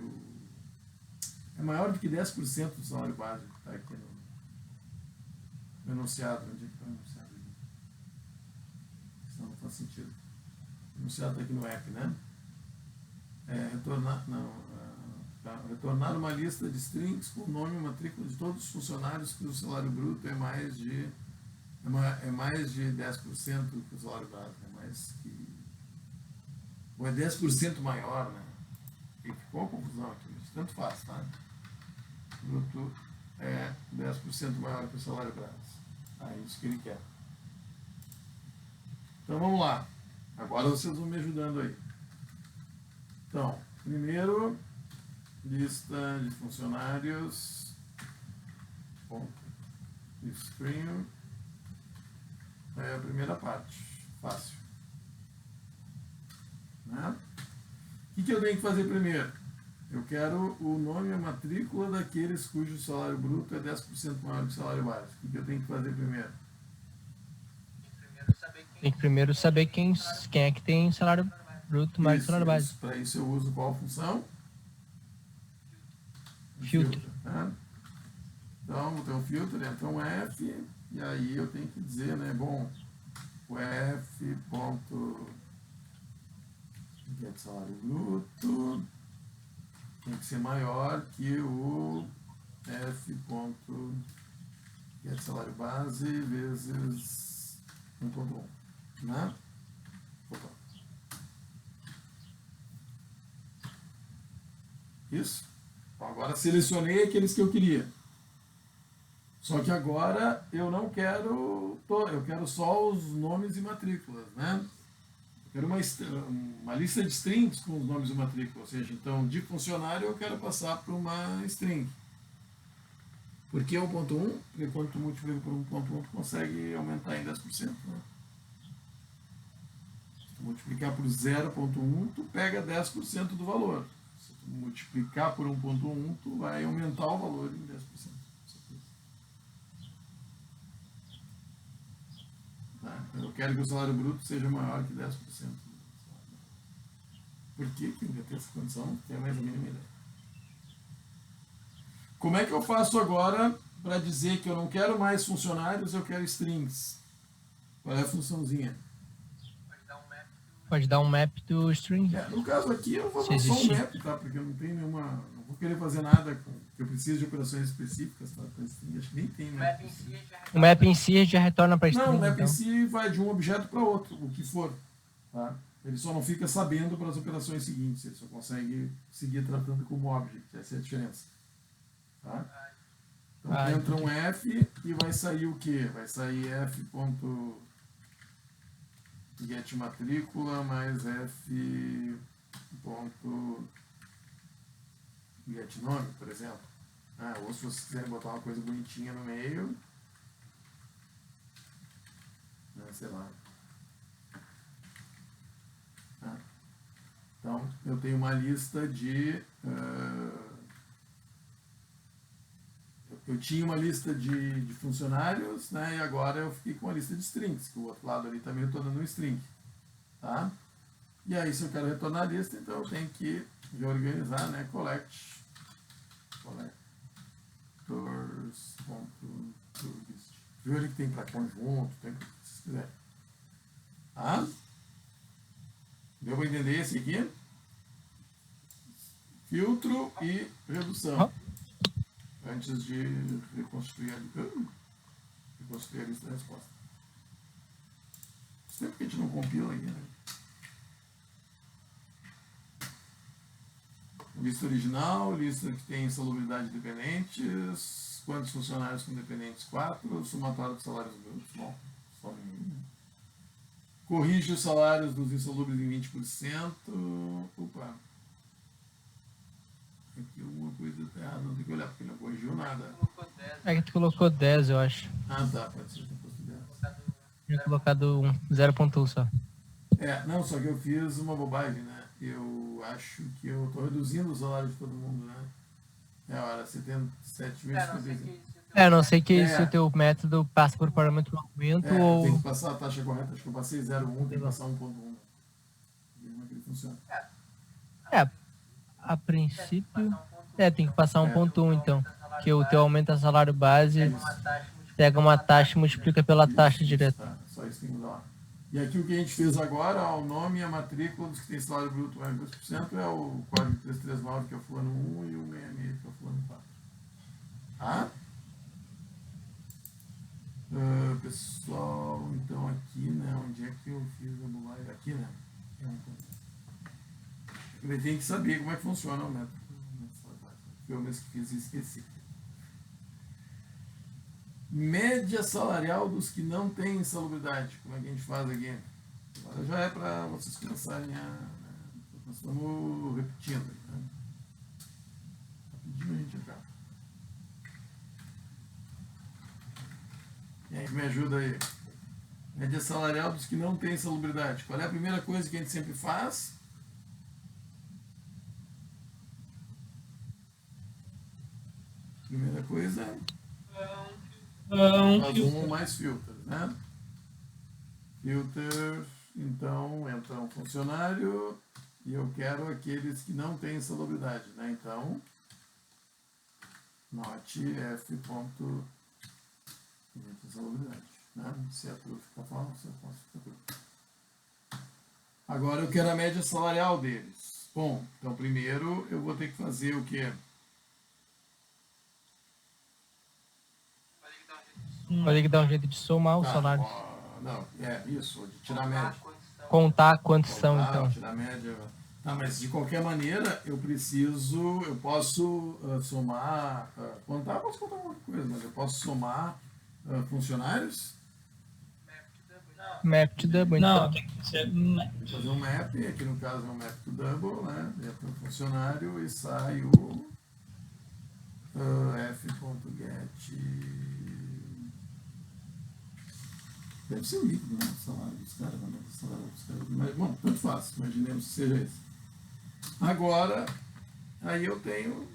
é maior do que 10% do salário básico que está aqui no enunciado. Onde é que está o enunciado? Isso não faz sentido. O enunciado está aqui no app, né? Retornar uma lista de strings com nome e matrícula de todos os funcionários que o salário bruto é mais de 10% do que o salário básico, ou é 10% maior, né? E ficou uma confusão aqui, mas tanto faz, tá? O bruto é 10% maior que o salário básico. É isso que ele quer. Então vamos lá. Agora vocês vão me ajudando aí. Então, primeiro, lista de funcionários. String. É a primeira parte. Fácil. Né? O que eu tenho que fazer primeiro? Eu quero o nome e a matrícula daqueles cujo salário bruto é 10% maior que o salário básico. O que eu tenho que fazer primeiro? Tem que primeiro saber quem é que tem salário bruto mais que salário básico. Para isso eu uso qual função? Filter. Tá? Então, vou ter um filtro, entra um F, e aí eu tenho que dizer, né, bom, o F ponto get salário bruto tem que ser maior que o F ponto get salário base vezes 1.1, né? Opa. Isso. Agora selecionei aqueles que eu queria. Só que agora eu não quero, eu quero só os nomes e matrículas, né? Eu quero uma lista de strings com os nomes e matrículas, ou seja, então de funcionário eu quero passar para uma string. Por que 1.1? Porque quando tu multiplica por 1.1 tu consegue aumentar em 10%, né? Se tu multiplicar por 0.1 tu pega 10% do valor. Se tu multiplicar por 1.1 tu vai aumentar o valor em 10%. Eu quero que o salário bruto seja maior que 10%. Por que eu ia ter essa condição? Não tenho mais a mínima ideia. Como é que eu faço agora para dizer que eu não quero mais funcionários, eu quero strings? Qual é a funçãozinha? Pode dar um map do string. No caso aqui eu vou Se dar só um existir. map, tá? Porque eu não tenho nenhuma... Não vou querer fazer nada com... que eu preciso de operações específicas, tá? Com string, acho que nem tem, né? O map em si já retorna para string. Não, o map então. em si vai de um objeto para outro, o que for. Tá? Ele só não fica sabendo para as operações seguintes, ele só consegue seguir tratando como object, essa é a diferença. Tá? Então entra um F e vai sair o quê? Vai sair F.get matrícula mais F.get nome, por exemplo. Ou se vocês quiserem botar uma coisa bonitinha no meio, sei lá. Então, eu tenho uma lista de... eu tinha uma lista de funcionários, né, e agora eu fiquei com uma lista de strings, que o outro lado ali também retornando um string. Tá? E aí, se eu quero retornar a lista, então eu tenho que reorganizar, né, collectors.list. Viu ali que tem para conjunto, tem para o que vocês quiserem. Tá? Deu para entender esse aqui? Filtro e redução. Antes de reconstruir a lista da resposta. Sempre que a gente não compila aí, né? Lista original, lista que tem insalubridade dependentes, quantos funcionários com dependentes? 4, somatório de salários brutos, bom, só um. Corrige os salários dos insalubres em 20%. Opa! Aqui alguma coisa está errada, não tem que olhar, porque não corrigiu nada. É que tu colocou 10, eu acho. Tá, pode ser que eu posto 10. Tinha colocado 0.1 só. Não, só que eu fiz uma bobagem, né? Eu acho que eu estou reduzindo o salário de todo mundo, né? Olha, 77.055. A não sei que se o teu método passa por parâmetro aumento ou... Tem que passar a taxa correta, acho que eu passei 0.1, tem que passar 1.1. Como é que ele funciona? A princípio... tem que passar 1.1 então. Que o teu aumenta salário base, pega uma taxa e multiplica pela taxa direta. Tá, só isso tem que mudar lá. E aqui o que a gente fez agora, o nome e a matrícula dos que tem salário bruto mais de 2% é o código 339, que é o fulano 1, e o 66, que é o fulano 4. Tá? Pessoal, então aqui, né, onde é que eu fiz a bobagem? Aqui, né? Eu tenho que saber como é que funciona o método. Eu mesmo que fiz e esqueci. Média salarial dos que não têm insalubridade. Como é que a gente faz aqui? Agora já é para vocês começarem a... Nós estamos repetindo. Né? Rapidinho a gente acaba. Quem é que me ajuda aí? Média salarial dos que não têm insalubridade. Qual é a primeira coisa que a gente sempre faz? Primeira coisa faz um ou mais filtros, né? Filter, então entra um funcionário e eu quero aqueles que não têm insalubridade, né? Então not f ponto insalubridade, né? Se é true fica falso, se é falso fica true. Agora eu quero a média salarial deles. Bom, então primeiro eu vou ter que fazer o quê? Vai ter que dar um jeito de somar os Tá, salários. ó, não, isso, de tirar a média. Contar quantos são, Contar, então. tirar a média. Tá, mas de qualquer maneira eu posso somar, contar, posso contar uma coisa, mas eu posso somar funcionários? Map to double, Não, então. tem que ser. Vou fazer um map, aqui no caso é um map to double, né? Dentro do funcionário e sai o f.get. Deve ser o líquido, né? O salário dos caras, né? O salário dos caras. Mas, bom, tanto faz, imaginemos que seja esse. Agora, aí eu tenho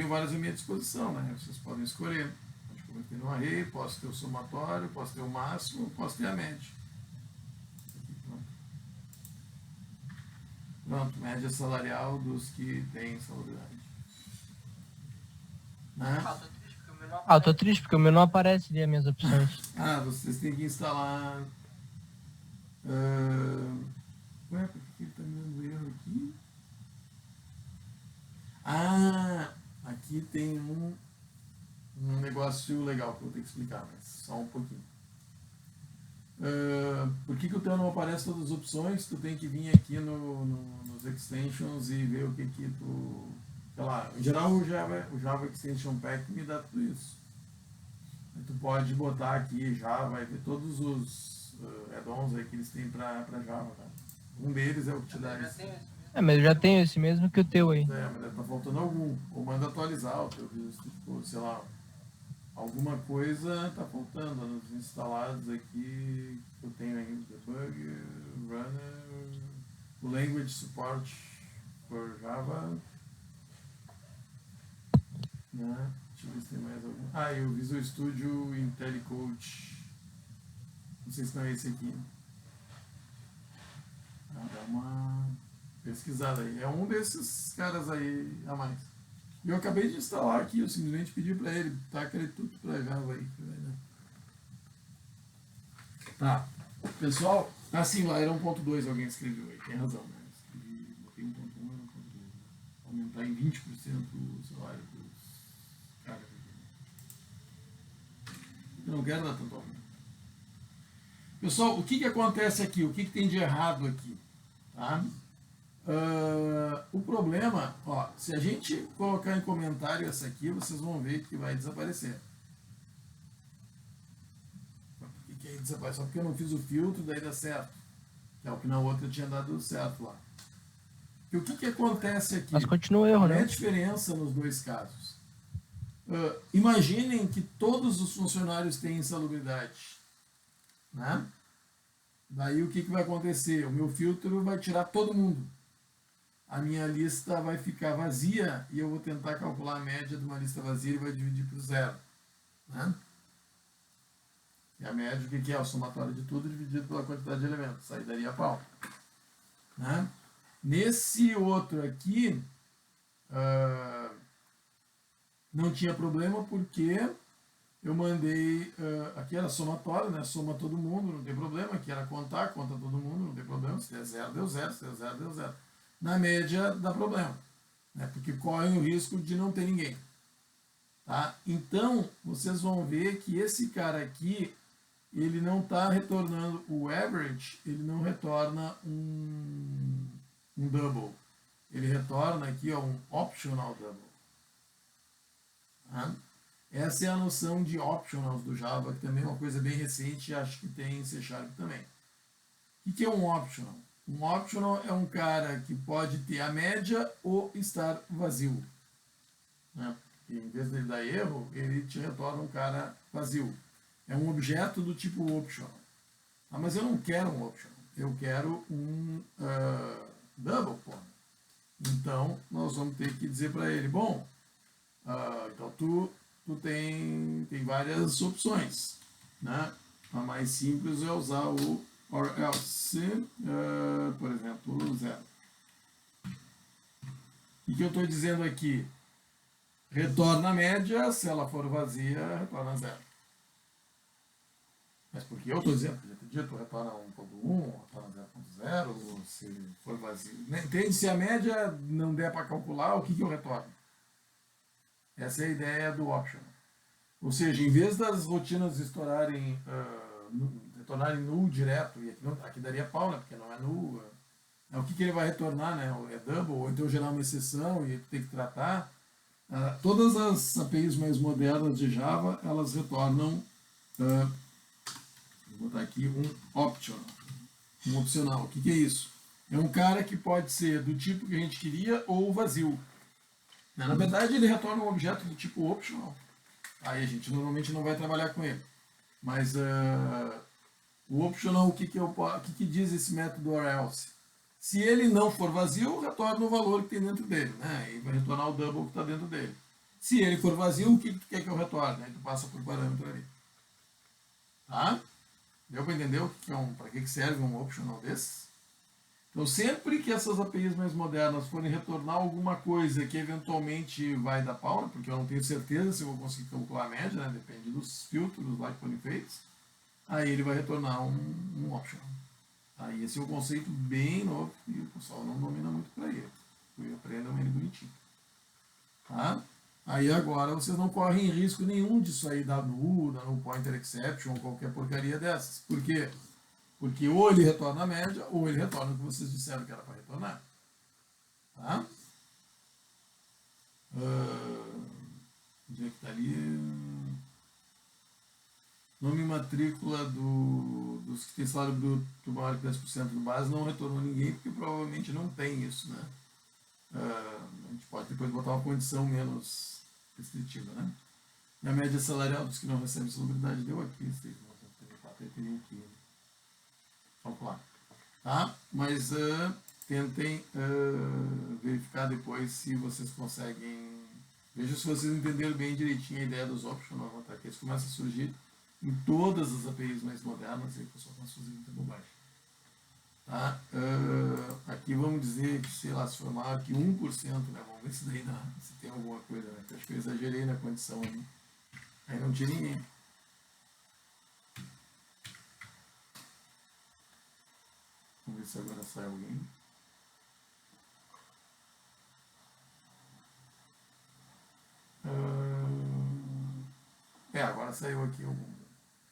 vários à minha disposição, né? Vocês podem escolher. Pode converter no array, posso ter o somatório, posso ter o máximo, posso ter a média. Pronto, média salarial dos que têm salubridade. Né? Ah, eu tô triste porque o meu não aparece ali as minhas opções. Ah, vocês têm que instalar. Ué, por que ele está me dando erro aqui? Ah, aqui tem um negócio legal que eu vou ter que explicar, mas só um pouquinho. Por que o teu não aparece todas as opções? Tu tem que vir aqui nos extensions e ver o que tu... Sei lá, em geral o Java Extension Pack me dá tudo isso. Aí tu pode botar aqui Java e ver todos os add-ons aí que eles têm para Java. Tá? Um deles é o que te dá isso. Mas eu já tenho esse mesmo que o teu aí. Mas deve estar faltando algum. Ou manda atualizar o teu visto, tipo, sei lá. Alguma coisa está faltando nos instalados aqui que eu tenho ainda. Debug, Runner, o Language Support for Java. Né? Deixa eu ver se tem mais algum. E o Visual Studio IntelliCode. Não sei se não é esse aqui. Dá uma pesquisada aí. É um desses caras aí a mais. E eu acabei de instalar aqui, eu simplesmente pedi para ele, taca ele tudo para Java aí. Tá. Pessoal, assim lá, era 1.2, alguém escreveu aí, tem razão, né? Escrevi, botei 1.1, era 1.2. Aumentar em 20% o salário dos caras aqui. Eu não quero dar tanto aumento. Pessoal, o que acontece aqui? O que tem de errado aqui? Tá? O problema, se a gente colocar em comentário essa aqui, vocês vão ver que vai desaparecer. Por que aí desaparece? Só porque eu não fiz o filtro, daí dá certo. É o que na outra tinha dado certo lá. E o que acontece aqui? Mas continua o erro, né? Qual é a diferença nos dois casos? Imaginem que todos os funcionários têm insalubridade. Né? Daí o que vai acontecer? O meu filtro vai tirar todo mundo. A minha lista vai ficar vazia e eu vou tentar calcular a média de uma lista vazia e vai dividir por 0. Né? E a média, o que é? O somatório de tudo dividido pela quantidade de elementos. Aí daria pau. Né? Nesse outro aqui, não tinha problema porque eu mandei, aqui era somatório, né? Soma todo mundo, não tem problema. Aqui era conta todo mundo, não tem problema. Se der 0, deu 0. Se der 0, deu 0. Na média dá problema, né? Porque corre o risco de não ter ninguém. Tá? Então, vocês vão ver que esse cara aqui, ele não está retornando o average, ele não retorna um double. Ele retorna aqui um optional double. Tá? Essa é a noção de optionals do Java, que também é uma coisa bem recente e acho que tem em C# também. O que é um optional? Um optional é um cara que pode ter a média ou estar vazio. Né? E em vez dele dar erro, ele te retorna um cara vazio. É um objeto do tipo optional. Mas eu não quero um optional. Eu quero um double. Pô. Então, nós vamos ter que dizer para ele, bom, então tu tem várias opções. Né? A mais simples é usar o or else, por exemplo, 0. O que eu estou dizendo aqui? retorna a média, se ela for vazia, retorna 0. Mas por que eu estou dizendo? Já te dito, retorna 1.1, retorna 0.0, se for vazio. Entende? Se a média não der para calcular, o que eu retorno? Essa é a ideia do optional. Ou seja, em vez das rotinas estourarem, retornarem null direto, e aqui daria pau, né, porque não é null, o que ele vai retornar, né, é double, ou então gerar uma exceção e tem que tratar. Todas as APIs mais modernas de Java, elas retornam, vou botar aqui um optional, um opcional. O que é isso? É um cara que pode ser do tipo que a gente queria ou vazio. Na verdade, ele retorna um objeto do tipo optional. Aí a gente normalmente não vai trabalhar com ele. Mas o optional, o que diz esse método or else? Se ele não for vazio, retorna o valor que tem dentro dele, né? E vai retornar o double que está dentro dele. Se ele for vazio, o que tu quer que eu retorne? Aí tu passa por parâmetro ali. Tá? Deu para entender para que serve um optional desses? Então, sempre que essas APIs mais modernas forem retornar alguma coisa que eventualmente vai dar pau, porque eu não tenho certeza se eu vou conseguir calcular a média, né? Depende dos filtros lá que forem feitos, aí ele vai retornar um optional. Aí esse é um conceito bem novo e o pessoal não domina muito para ele. Aprendam ele bonitinho. Tá? Aí agora vocês não correm risco nenhum disso aí da null pointer exception ou qualquer porcaria dessas. Por quê? Porque ou ele retorna a média, ou ele retorna o que vocês disseram que era para retornar. Tá? Onde é que está ali? Nome e matrícula dos que tem salário bruto maior que 10% do base não retornou ninguém, porque provavelmente não tem isso, né? A gente pode depois botar uma condição menos restritiva, né? E a média salarial dos que não recebem salubridade deu aqui, 6.934, aí teria que calcular. Tá? Mas tentem verificar depois se vocês conseguem. Veja se vocês entenderam bem direitinho a ideia dos optional, que eles começam a surgir em todas as APIs mais modernas, e o pessoal começa a fazer muita bobagem. Tá? Aqui vamos dizer que, sei lá, se for maior que 1%, né? Vamos ver se daí se tem alguma coisa, né? Acho que eu exagerei na condição ali. Aí não tinha ninguém. Vamos ver se agora sai alguém. Agora saiu aqui algum.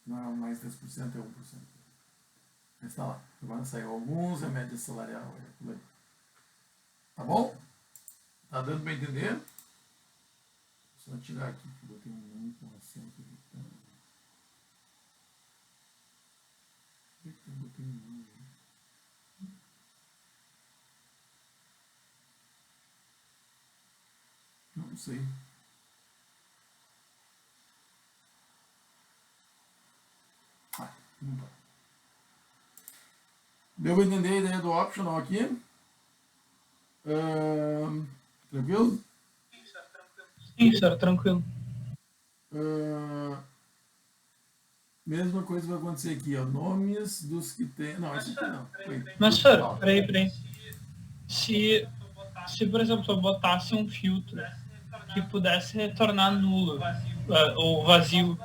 Não é mais 10%, é 1%. Mas está lá. Agora saiu alguns, a média salarial é tudo aí. Tá bom? Tá dando para entender? Só tirar aqui que eu botei um com acento aqui. Por que eu botei um? Não sei. Não tá. Deu para entender a ideia do optional aqui? Tranquilo? Sim, senhor, tranquilo. Mesma coisa vai acontecer aqui, ó. Nomes dos que tem. Não, esse aqui não. Mas, senhor, peraí. Se, por exemplo, eu botasse um filtro que pudesse retornar nulo ou vazio,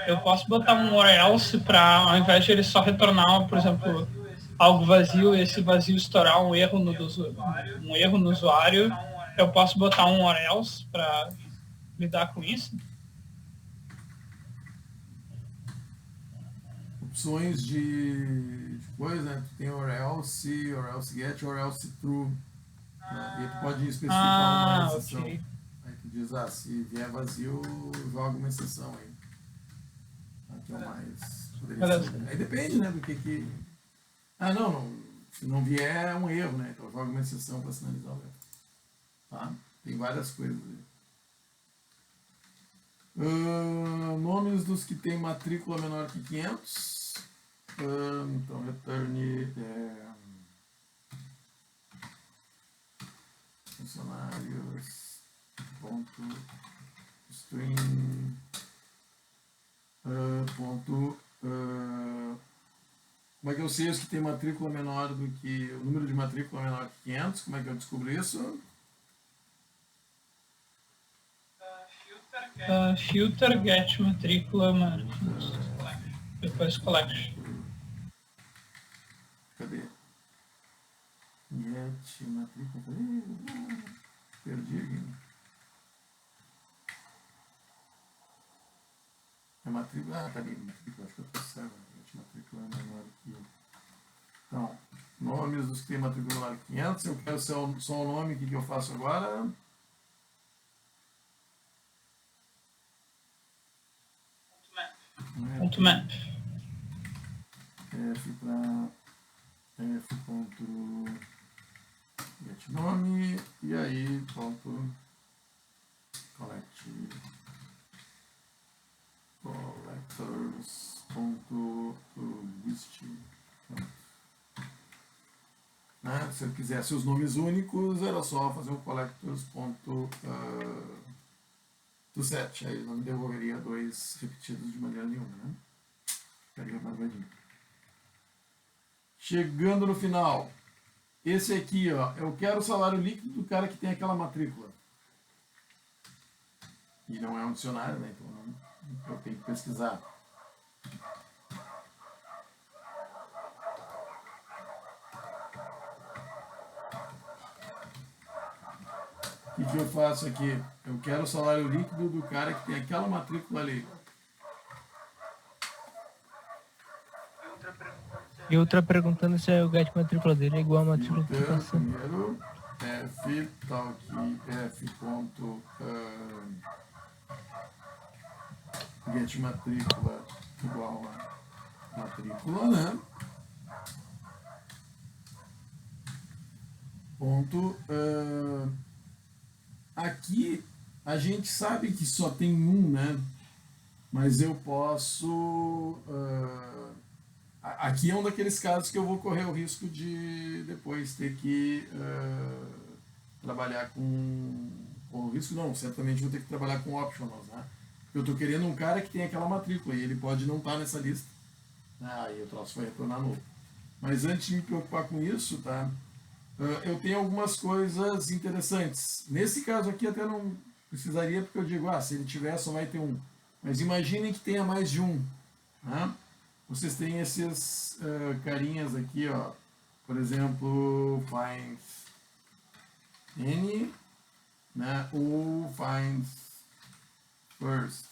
eu posso botar um or else para, ao invés de ele só retornar, por exemplo, algo vazio, esse vazio estourar um erro no usuário, eu posso botar um or else para lidar com isso? Opções de coisa, né? Tu tem or else get, or else true. Né? E tu pode especificar uma exceção. Okay. Aí tu diz, se vier vazio, joga uma exceção aí. Aqui é o mais. Aí depende, né, do que. Não. Se não vier, é um erro, né? Então joga uma exceção para sinalizar o erro. Tá? Tem várias coisas aí. Nomes dos que tem matrícula menor que 500. Então, return funcionários ponto string ponto como é que eu sei os que tem matrícula menor do que o número de matrícula menor que 500? Como é que eu descubro isso? Filter, get matrícula, depois collection. Cadê? Get matrícula. Perdi aqui. É matrícula. Ah, tá ali. Matrícula. Acho que eu tô cego. Get matrícula é menor que. Então, nomes dos que tem matrícula menor que 500. Eu quero só o nome. O que eu faço agora? Ponto map. F para F ponto get nome e aí ponto collectors ponto list. Né? Se eu quisesse os nomes únicos, era só fazer o collectors ponto to set, aí não me devolveria 2 repetidos de maneira nenhuma, né? Ficaria barbadinho. Chegando no final, esse aqui, ó, eu quero o salário líquido do cara que tem aquela matrícula. E não é um dicionário, né? Então eu tenho que pesquisar. O que eu faço aqui? Eu quero o salário líquido do cara que tem aquela matrícula ali. E outra perguntando se o get matrícula dele é igual a matrícula que Então, tá passando. primeiro, F, tal que F ponto get matrícula igual a matrícula, né? Ponto. Aqui a gente sabe que só tem um, né? Mas eu posso. Aqui é um daqueles casos que eu vou correr o risco de depois ter que trabalhar com o risco, não, certamente vou ter que trabalhar com optionals, né? Porque eu estou querendo um cara que tem aquela matrícula e ele pode não estar nessa lista. Aí o troço vai retornar novo. Mas antes de me preocupar com isso, tá? Eu tenho algumas coisas interessantes. Nesse caso aqui até não precisaria, porque eu digo, se ele tiver só vai ter um. Mas imaginem que tenha mais de um. Né? Vocês têm esses carinhas aqui, ó. Por exemplo, find any, né? Ou find first.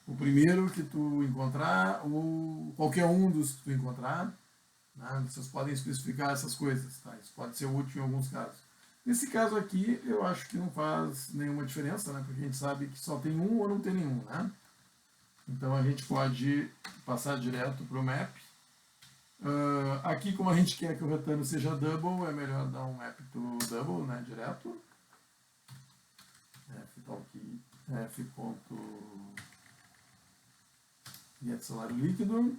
O primeiro que tu encontrar, ou qualquer um dos que tu encontrar. Né? Vocês podem especificar essas coisas, tá? Isso pode ser útil em alguns casos. Nesse caso aqui, eu acho que não faz nenhuma diferença, né? Porque a gente sabe que só tem um ou não tem nenhum, né? Então a gente pode passar direto para o map. Aqui, como a gente quer que o retorno seja double, é melhor dar um map to double, né? Direto. F ponto get salário líquido.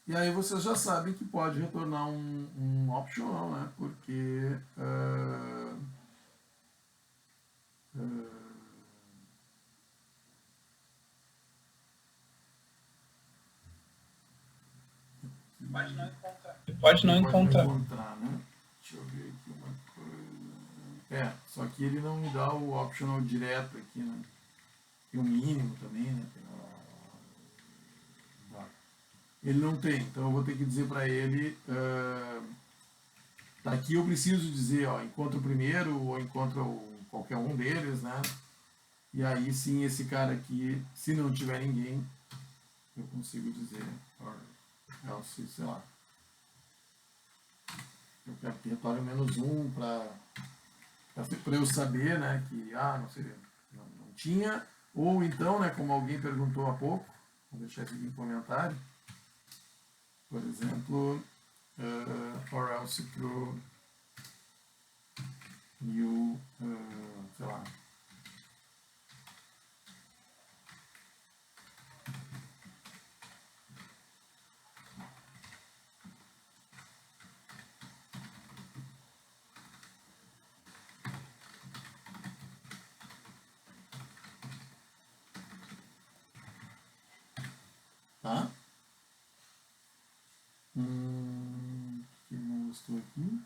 E aí vocês já sabem que pode retornar um optional, né? Porque Pode não encontrar. Né? Deixa eu ver aqui uma coisa. Só que ele não me dá o optional direto aqui, né? Tem o mínimo também, né? Ele não tem, então eu vou ter que dizer para ele. Daqui eu preciso dizer, ó, encontra o primeiro ou encontra qualquer um deles, né? E aí sim, esse cara aqui, se não tiver ninguém, eu consigo dizer, else, sei lá. Eu quero que retorne menos um para eu saber, né, que não sei, não tinha, ou então, né, como alguém perguntou há pouco, vou deixar aqui em comentário, por exemplo, or else pro new, sei lá. Tá? Que não gostou aqui.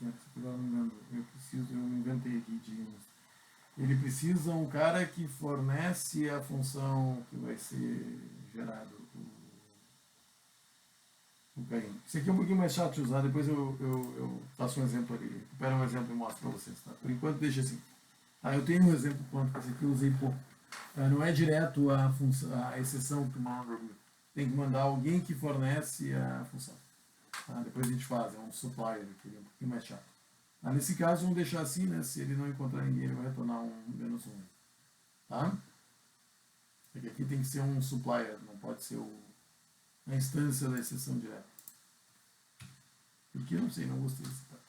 né? Agora eu me inventei aqui ele precisa um cara que fornece a função que vai ser gerado o carinho. Isso aqui é um pouquinho mais chato de usar, depois eu faço um exemplo ali. Recupero um exemplo e mostro para vocês. Tá? Por enquanto deixa assim. Eu tenho um exemplo quanto esse aqui eu usei pouco. Não é direto a exceção que manda. Tem que mandar alguém que fornece a função. Depois a gente faz, é um supplier aqui, é um pouquinho mais chato. Nesse caso, vamos deixar assim, né? Se ele não encontrar ninguém, ele vai retornar um -1. Tá? Porque aqui tem que ser um supplier, não pode ser a instância da exceção direta. Porque não sei, não gostei dessa parte.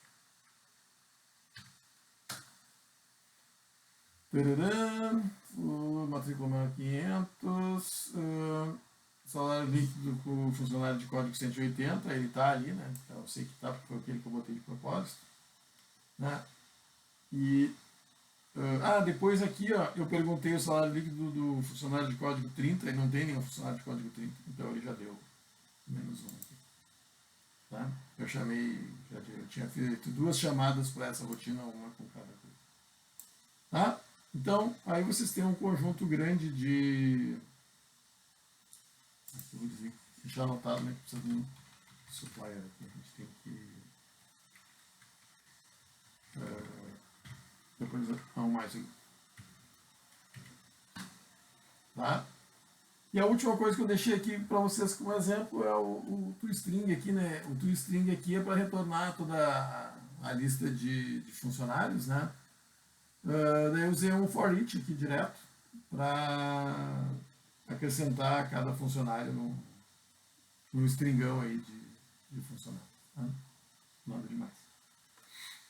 Tararã, matrícula maior 500, salário líquido com o funcionário de código 180, ele está ali, né? Então, eu sei que está porque foi aquele que eu botei de propósito. Né? E depois aqui, ó, eu perguntei o salário líquido do funcionário de código 30 e não tem nenhum funcionário de código 30, então ele já deu -1 aqui. Tá? Eu tinha feito 2 chamadas para essa rotina, uma com cada coisa. Tá? Então, aí vocês têm um conjunto grande de... Eu vou dizer, deixar anotado, né, que precisa de um supplier aqui, a gente tem que... depois arrumar isso aqui. Tá? E a última coisa que eu deixei aqui para vocês como exemplo é o toString aqui, né? O toString aqui é para retornar toda a lista de funcionários, né? Daí eu usei um for each aqui direto para acrescentar cada funcionário no stringão aí de funcionários. Tá? Nada demais.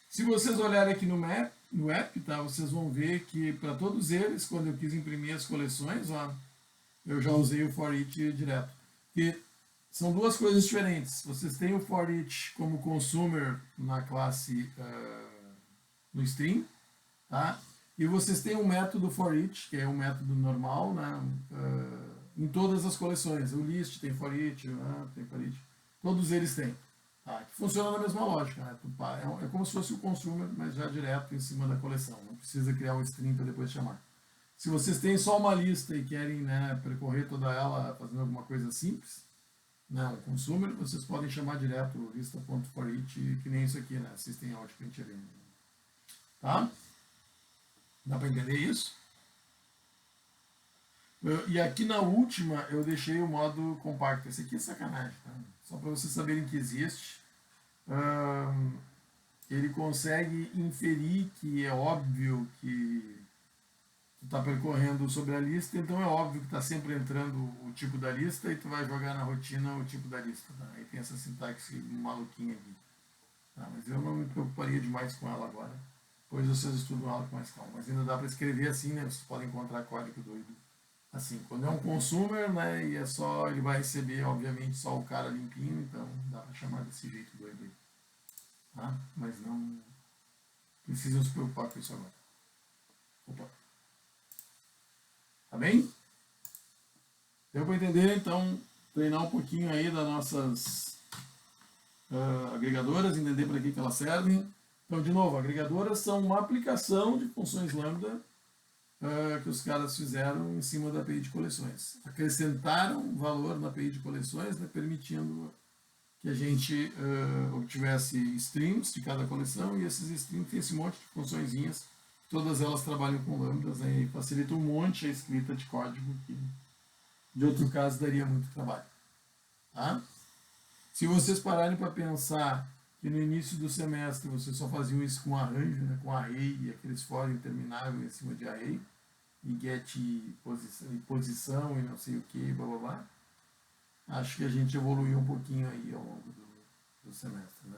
Se vocês olharem aqui no app, tá, vocês vão ver que para todos eles, quando eu quis imprimir as coleções, ó, eu já usei o for each direto. Porque são 2 coisas diferentes. Vocês têm o for each como consumer na classe no string, tá? E vocês têm um método for each, que é um método normal, né, em todas as coleções. O list tem for each, tem for each. Todos eles têm. Tá? Que funciona na mesma lógica. Né? É como se fosse o consumer, mas já direto em cima da coleção. Não precisa criar um string para depois chamar. Se vocês têm só uma lista e querem, né, percorrer toda ela fazendo alguma coisa simples, né, um consumer, vocês podem chamar direto lista.forEach, que nem isso aqui, né? System out print ali. Tá? Dá para entender isso? E aqui na última eu deixei o modo compacto. Esse aqui é sacanagem, tá? Só para vocês saberem que existe. Ele consegue inferir que é óbvio que tu está percorrendo sobre a lista, então é óbvio que está sempre entrando o tipo da lista e tu vai jogar na rotina o tipo da lista. Tá? Aí tem essa sintaxe maluquinha aqui. Tá? Mas eu não me preocuparia demais com ela agora. Depois vocês estudam ela com mais calma. Mas ainda dá para escrever assim, né? Vocês podem encontrar código doido. Assim, quando é um consumer, né? E é só, ele vai receber, obviamente, só o cara limpinho, então dá para chamar desse jeito doido aí. Tá? Mas não precisam se preocupar com isso agora. Opa. Tá bem? Deu para entender? Então, treinar um pouquinho aí das nossas agregadoras, entender para que elas servem. Então, de novo, agregadoras são uma aplicação de funções lambda que os caras fizeram em cima da API de coleções. Acrescentaram valor na API de coleções, né, permitindo que a gente obtivesse streams de cada coleção, e esses streams têm esse monte de funçõezinhas, todas elas trabalham com lambdas, né, e facilita um monte a escrita de código que, de outro caso, daria muito trabalho. Tá? Se vocês pararem para pensar que no início do semestre vocês só faziam isso com arranjo, né, com array e aqueles for intermináveis em cima de array, e get posição e não sei o que, blá blá blá, acho que a gente evoluiu um pouquinho aí ao longo do semestre. Né?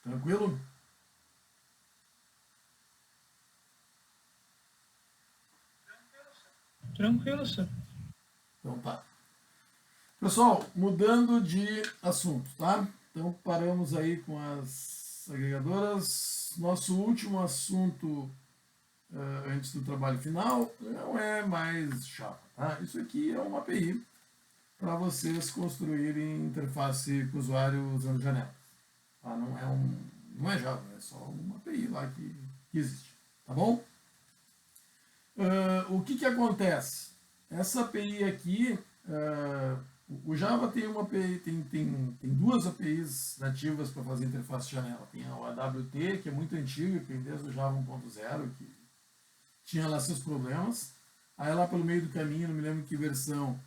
Tranquilo? Tranquilo, senhor. Então tá. Pessoal, mudando de assunto, tá? Então paramos aí com as agregadoras. Nosso último assunto antes do trabalho final não é mais chato, tá? Isso aqui é uma API para vocês construírem interface com o usuário usando janelas. Tá? Não é Não é Java, é só uma API lá que existe. Tá bom? O que acontece? Essa API aqui, o Java tem uma API, tem duas APIs nativas para fazer interface de janela. Tem a AWT, que é muito antiga, que tem desde o Java 1.0, que tinha lá seus problemas. Aí lá pelo meio do caminho, não me lembro que versão,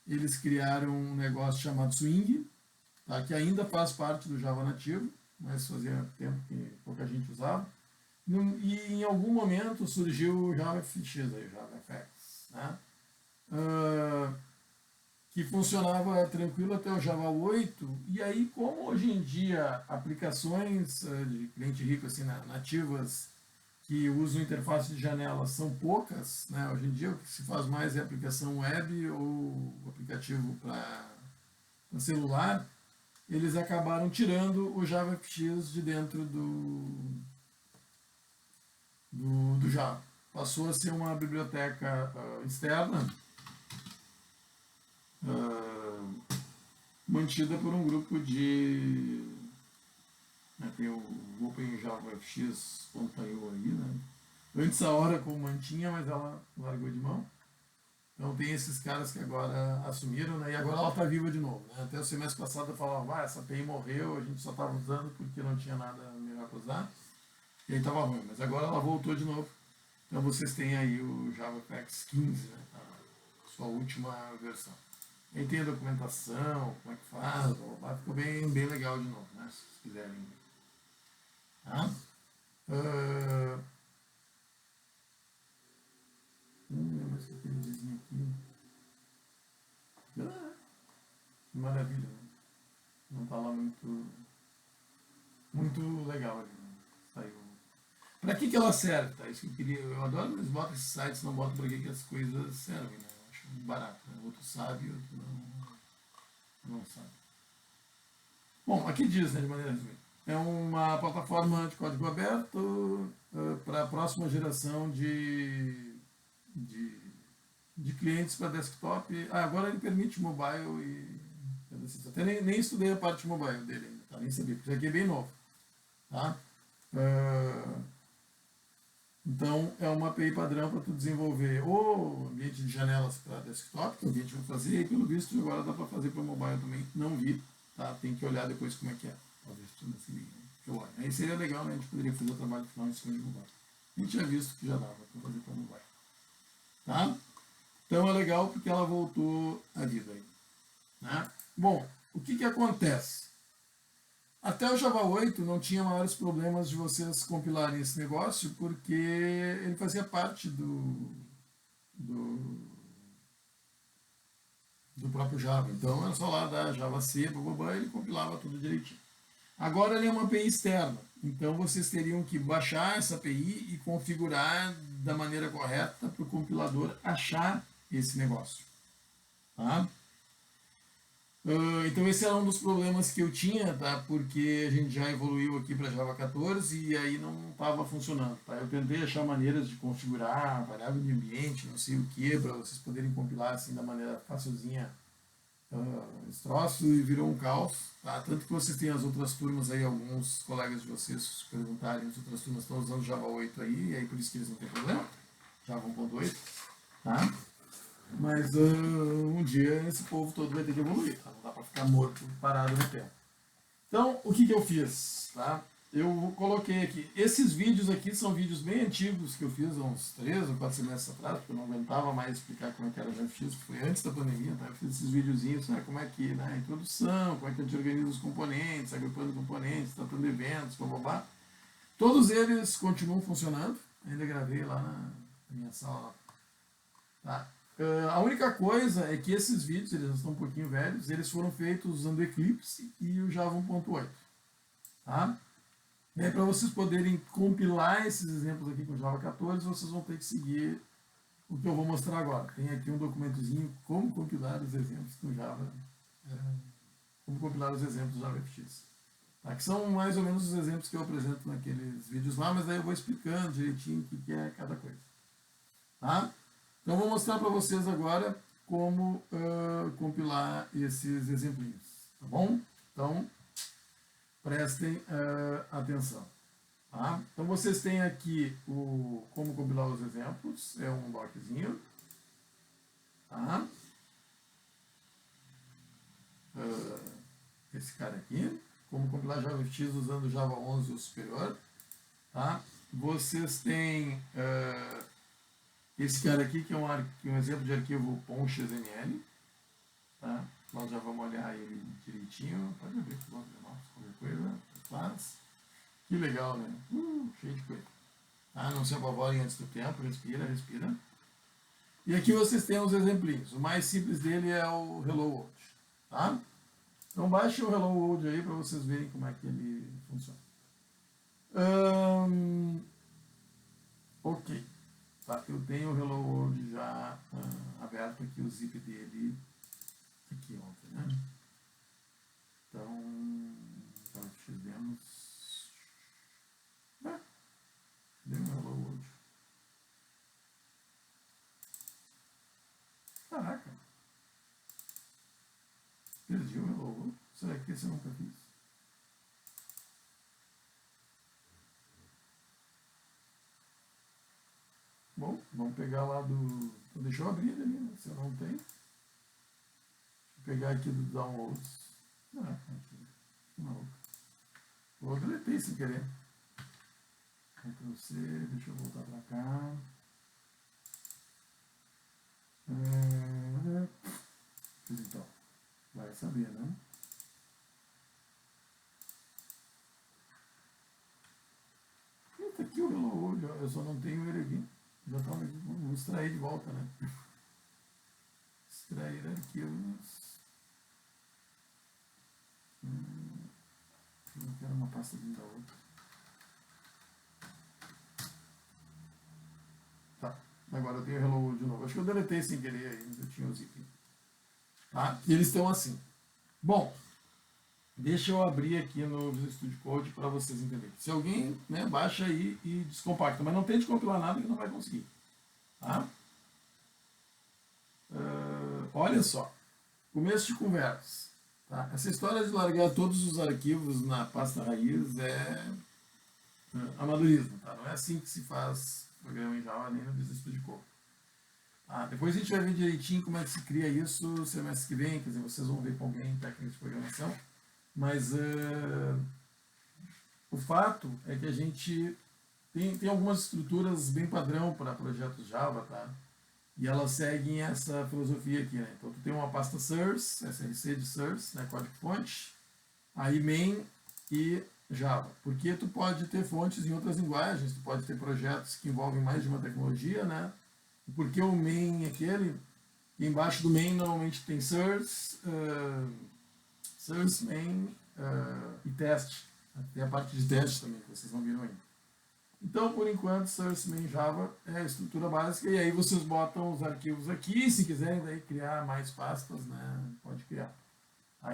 eles criaram um negócio chamado Swing, tá? Que ainda faz parte do Java nativo, mas fazia tempo que pouca gente usava. E em algum momento surgiu o JavaFX, aí, o JavaFX, né? Que funcionava tranquilo até o Java 8, e aí como hoje em dia aplicações de cliente rico assim, nativas que usam interface de janela são poucas, né? Hoje em dia o que se faz mais é aplicação web ou aplicativo para celular, eles acabaram tirando o JavaFX de dentro do Java. Passou a ser uma biblioteca externa, mantida por um grupo de... tem o OpenJavaFX.io aí, né? Antes a Oracle mantinha, mas ela largou de mão. Então tem esses caras que agora assumiram, né? E agora ela está viva de novo, né? Até o semestre passado eu falava, essa API morreu, a gente só estava usando porque não tinha nada melhor para usar. E aí estava ruim, mas agora ela voltou de novo. Então vocês têm aí o JavaFX 15, né? A sua última versão. Aí tem a documentação, como é que faz, ficou bem legal de novo, né? Se vocês quiserem. Tá? Mas o que ele dizia aqui? Que maravilha, né? Não está lá muito legal ali, né? Saiu. Para que ela serve? Tá? Isso que eu queria. Eu adoro eles botam esses sites, não botam para que as coisas servem, né? Eu acho barato, né? Outro sabe, outro não sabe. Bom, aqui diz, né, de maneira resumida. É uma plataforma de código aberto para a próxima geração de clientes para desktop. Agora ele permite mobile e... Até nem estudei a parte mobile dele ainda, tá? Nem sabia, porque isso aqui é bem novo. Tá? Então, é uma API padrão para tu desenvolver o ambiente de janelas para desktop, que é o que a gente vai fazer, e pelo visto agora dá para fazer para mobile também. Não vi, tá? Tem que olhar depois como é que é. Talvez tudo assim, eu olho. Aí seria legal, né? A gente poderia fazer o trabalho final em cima de mobile. A gente tinha visto que já dava para fazer para mobile. Tá? Então é legal porque ela voltou à vida aí. Né? Bom, o que acontece? Até o Java 8 não tinha maiores problemas de vocês compilarem esse negócio, porque ele fazia parte do próprio Java. Então era só lá dar Java C, e ele compilava tudo direitinho. Agora ele é uma API externa, então vocês teriam que baixar essa API e configurar da maneira correta para o compilador achar esse negócio. Tá? Então esse era um dos problemas que eu tinha, tá? Porque a gente já evoluiu aqui para Java 14 e aí não estava funcionando. Tá? Eu tentei achar maneiras de configurar variável de ambiente, não sei o que, para vocês poderem compilar assim da maneira facilzinha esse troço, e virou um caos. Tá? Tanto que vocês têm as outras turmas aí, alguns colegas de vocês se perguntarem, as outras turmas estão usando Java 8 aí, e aí por isso que eles não têm problema, Java 1.8. Tá? Mas um dia esse povo todo vai ter que evoluir, tá? Não dá para ficar morto, parado no tempo. Então, o que eu fiz? Tá? Eu coloquei aqui, esses vídeos aqui são vídeos bem antigos que eu fiz há uns 3 ou 4 semestres atrás, porque eu não aguentava mais explicar como é que era o JavaFX, foi antes da pandemia, tá? Eu fiz esses videozinhos, né? Como é que, né? Introdução, como é que a gente organiza os componentes, agrupando componentes, tratando eventos, blá. Todos eles continuam funcionando, ainda gravei lá na minha sala. Tá? A única coisa é que esses vídeos, eles estão um pouquinho velhos, eles foram feitos usando Eclipse e o Java 1.8. Tá? E aí, para vocês poderem compilar esses exemplos aqui com Java 14, vocês vão ter que seguir o que eu vou mostrar agora. Tem aqui um documentozinho, como compilar os exemplos do Java, como compilar os exemplos do JavaFX. Tá? Que são mais ou menos os exemplos que eu apresento naqueles vídeos lá, mas daí eu vou explicando direitinho o que é cada coisa. Tá? Então, eu vou mostrar para vocês agora como compilar esses exemplinhos, tá bom? Então, prestem atenção. Tá? Então vocês têm aqui como compilar os exemplos, é um doczinho. Tá? Esse cara aqui, como compilar JavaFX usando Java 11 ou superior. Tá? Vocês têm esse cara aqui, que é um exemplo de arquivo .xml. Tá? Nós já vamos olhar ele direitinho. Pode abrir aqui logo de novo, qualquer coisa. Faz. Que legal, né? Cheio de coisa. Tá? Não se apavorem antes do tempo, respira, respira. E aqui vocês têm os exemplinhos. O mais simples dele é o Hello World. Tá? Então baixe o Hello World aí para vocês verem como é que ele funciona. Ok. Tá? Eu tenho o Hello World já aberto aqui, o zip dele aqui ontem, né? Então, já fizemos. Cadê o Hello World? Caraca. Perdi o Hello World. Será que esse eu nunca fiz? Bom, vamos pegar lá do... Deixa eu abrir ele ali, né? Se eu não tenho. Deixa eu pegar aqui do downloads. Não. Eu deletei sem querer. Ctrl-C, deixa eu voltar pra cá. Então, vai saber, né? Eita, aqui o Hello World, eu só não tenho ele aqui. Já estava aqui, vou extrair de volta, né? Extrair arquivos. Eu quero uma pasta dentro da outra. Tá, agora eu tenho o Hello World de novo. Acho que eu deletei sem querer aí, mas eu tinha o zip. Tá? E eles estão assim. Bom, deixa eu abrir aqui no Visual Studio Code para vocês entenderem. Se alguém, né, baixa aí e descompacta, mas não tente compilar nada que não vai conseguir. Tá? Olha só, começo de conversa. Tá? Essa história de largar todos os arquivos na pasta raiz é amadorismo. Tá? Não é assim que se faz programa em Java nem no Visual Studio Code. Depois a gente vai ver direitinho como é que se cria isso semestre que vem, quer dizer, vocês vão ver com alguém em técnica de programação. Mas o fato é que a gente tem algumas estruturas bem padrão para projetos Java, tá? E elas seguem essa filosofia aqui, né? Então tu tem uma pasta source, src de source, né? Código-fonte, aí main e Java. Porque tu pode ter fontes em outras linguagens, tu pode ter projetos que envolvem mais de uma tecnologia, né? Porque o main é aquele, e embaixo do main normalmente tem source, main e teste. Tem a parte de teste também, que vocês não viram ainda. Então, por enquanto, source main Java é a estrutura básica, e aí vocês botam os arquivos aqui, se quiserem daí criar mais pastas, né, pode criar.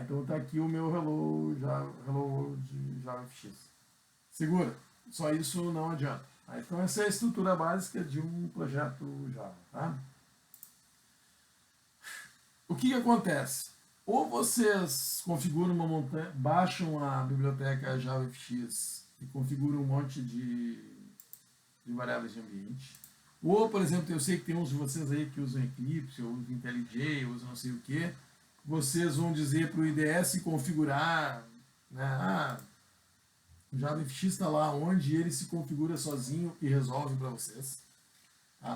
Então está aqui o meu Hello World JavaFX. Segura, só isso não adianta. Então essa é a estrutura básica de um projeto Java. Tá? O que acontece? Ou vocês configuram uma montanha, baixam a biblioteca JavaFX e configuram um monte de variáveis de ambiente. Ou, por exemplo, eu sei que tem uns de vocês aí que usam Eclipse, ou usam IntelliJ, ou usam não sei o que. Vocês vão dizer para o IDS configurar, né? O JavaFX está lá onde ele se configura sozinho e resolve para vocês.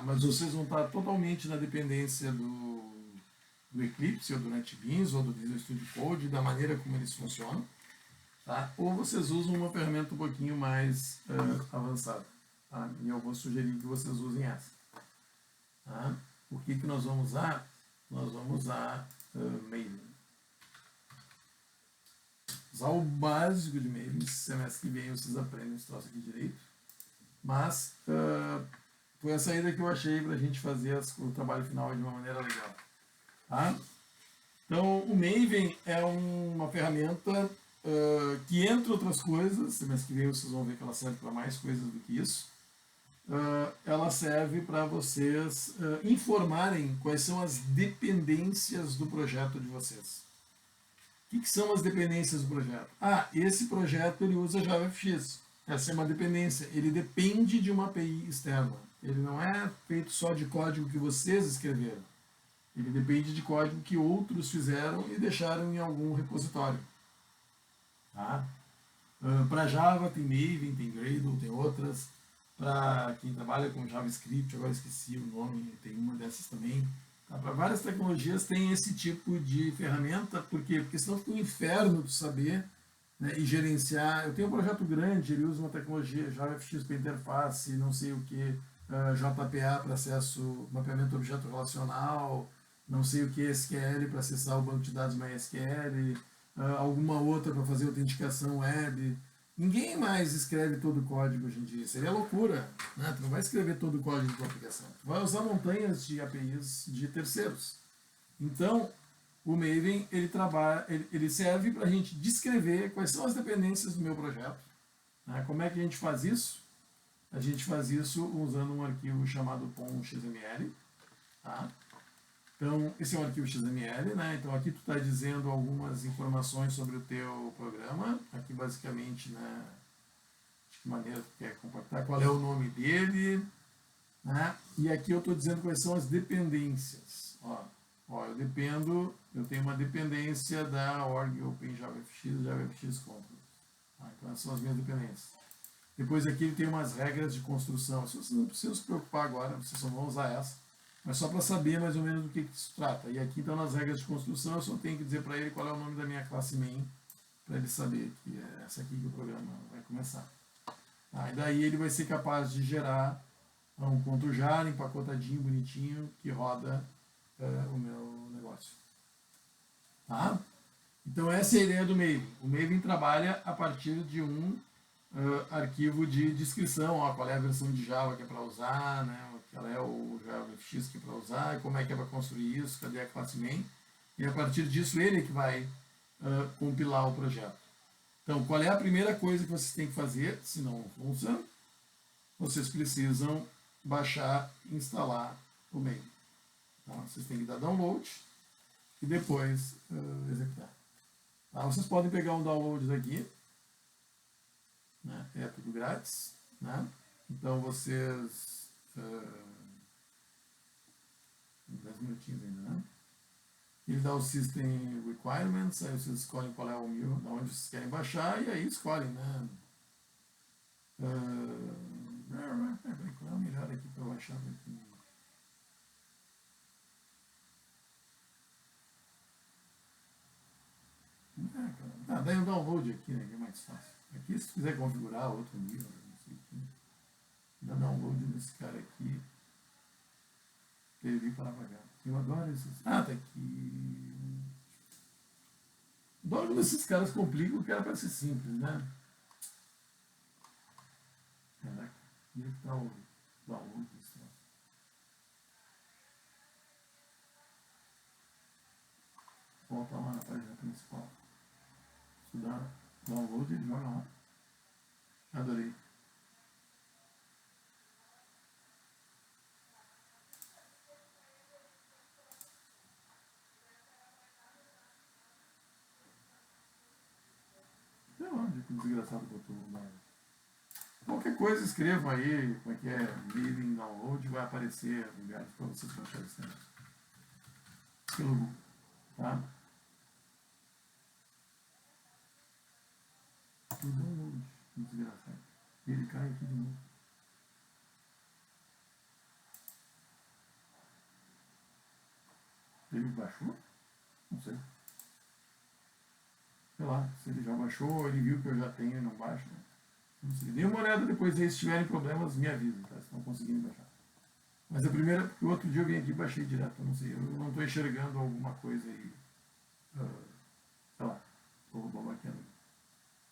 Mas vocês vão estar totalmente na dependência do Eclipse, ou do NetBeans, ou do Visual Studio Code, da maneira como eles funcionam. Tá? Ou vocês usam uma ferramenta um pouquinho mais avançada. Tá? E eu vou sugerir que vocês usem essa. Tá? O que nós vamos usar? Nós vamos usar Maven. Usar o básico de Maven. Semestre que vem vocês aprendem esse troço aqui direito. Mas foi a saída que eu achei para a gente fazer o trabalho final de uma maneira legal. Tá? Então, o Maven é uma ferramenta que, entre outras coisas, semestre que vem vocês vão ver que ela serve para mais coisas do que isso, ela serve para vocês informarem quais são as dependências do projeto de vocês. O que são as dependências do projeto? Esse projeto ele usa JavaFX. Essa é uma dependência. Ele depende de uma API externa. Ele não é feito só de código que vocês escreveram. Ele depende de código que outros fizeram e deixaram em algum repositório. Tá? Para Java tem Maven, tem Gradle, tem outras. Para quem trabalha com JavaScript, agora esqueci o nome, tem uma dessas também. Tá? Para várias tecnologias tem esse tipo de ferramenta. Por quê? Porque senão fica um inferno de saber, né, e gerenciar. Eu tenho um projeto grande, ele usa uma tecnologia JavaFX para interface, não sei o que, JPA para acesso, mapeamento objeto relacional, não sei o que, SQL para acessar o banco de dados MySQL, alguma outra para fazer autenticação web. Ninguém mais escreve todo o código hoje em dia. Seria loucura, né? Tu não vai escrever todo o código da tua aplicação. Tu vai usar montanhas de APIs de terceiros. Então, o Maven ele serve para a gente descrever quais são as dependências do meu projeto. Né? Como é que a gente faz isso? A gente faz isso usando um arquivo chamado .xml. Tá? Então, esse é um arquivo XML, né? Então, aqui tu está dizendo algumas informações sobre o teu programa. Aqui, basicamente, né, de que maneira tu quer comportar, qual é o nome dele, né? E aqui eu estou dizendo quais são as dependências. Eu tenho uma dependência da org OpenJavaFX, JavaFX Controls. Tá? Então, essas são as minhas dependências. Depois aqui ele tem umas regras de construção. Isso vocês não precisam se preocupar agora, vocês só vão usar essa. Mas só para saber mais ou menos do que se trata. E aqui, então, nas regras de construção, eu só tenho que dizer para ele qual é o nome da minha classe main, para ele saber que é essa aqui que o programa vai começar. Tá? E daí ele vai ser capaz de gerar um .jar empacotadinho, bonitinho, que roda o meu negócio. Tá? Então, essa é a ideia do Maven. O Maven trabalha a partir de um arquivo de descrição, qual é a versão de Java que é para usar, né? Qual é o JavaFX que é para usar, como é que é para construir isso, cadê a classe main, e a partir disso ele é que vai compilar o projeto. Então, qual é a primeira coisa que vocês têm que fazer, se não funciona? Vocês precisam baixar e instalar o Maven. Tá? Vocês têm que dar download e depois executar. Tá? Vocês podem pegar um download daqui, né? É tudo grátis, né? Então vocês 10 minutinhos ainda, né? Ele dá o System Requirements, aí vocês escolhem qual é o mil, de onde vocês querem baixar, e aí escolhem, né? Qual é o melhor aqui para baixar? Aqui? Daí o download aqui, né, que é mais fácil. Aqui, se quiser configurar outro nível, não sei o que, dá download desse cara aqui. Ele para pagar. Eu adoro esses. Tá aqui. Adoro quando esses caras complicam, porque era para ser simples, né? Caraca, onde é que está o download desse troço? Volta lá na página principal. Estudar download, ele joga lá. Adorei. Sei lá onde que o desgraçado botou o nome. Qualquer coisa escrevam aí, como é que é, Maven download, vai aparecer lugares para vocês baixarem esse negócio. Pelo Google, tá? O download, desgraçado. Ele cai aqui de novo. Ele baixou? Não sei. Sei lá, se ele já baixou, ele viu que eu já tenho e não baixa. Né? Não sei. Dê uma olhada depois aí, se tiverem problemas, me avisem, tá? Se não conseguirem baixar. Mas a primeira, porque o outro dia eu vim aqui e baixei direto, eu não sei, eu não estou enxergando alguma coisa aí, sei lá, estou babaqueando.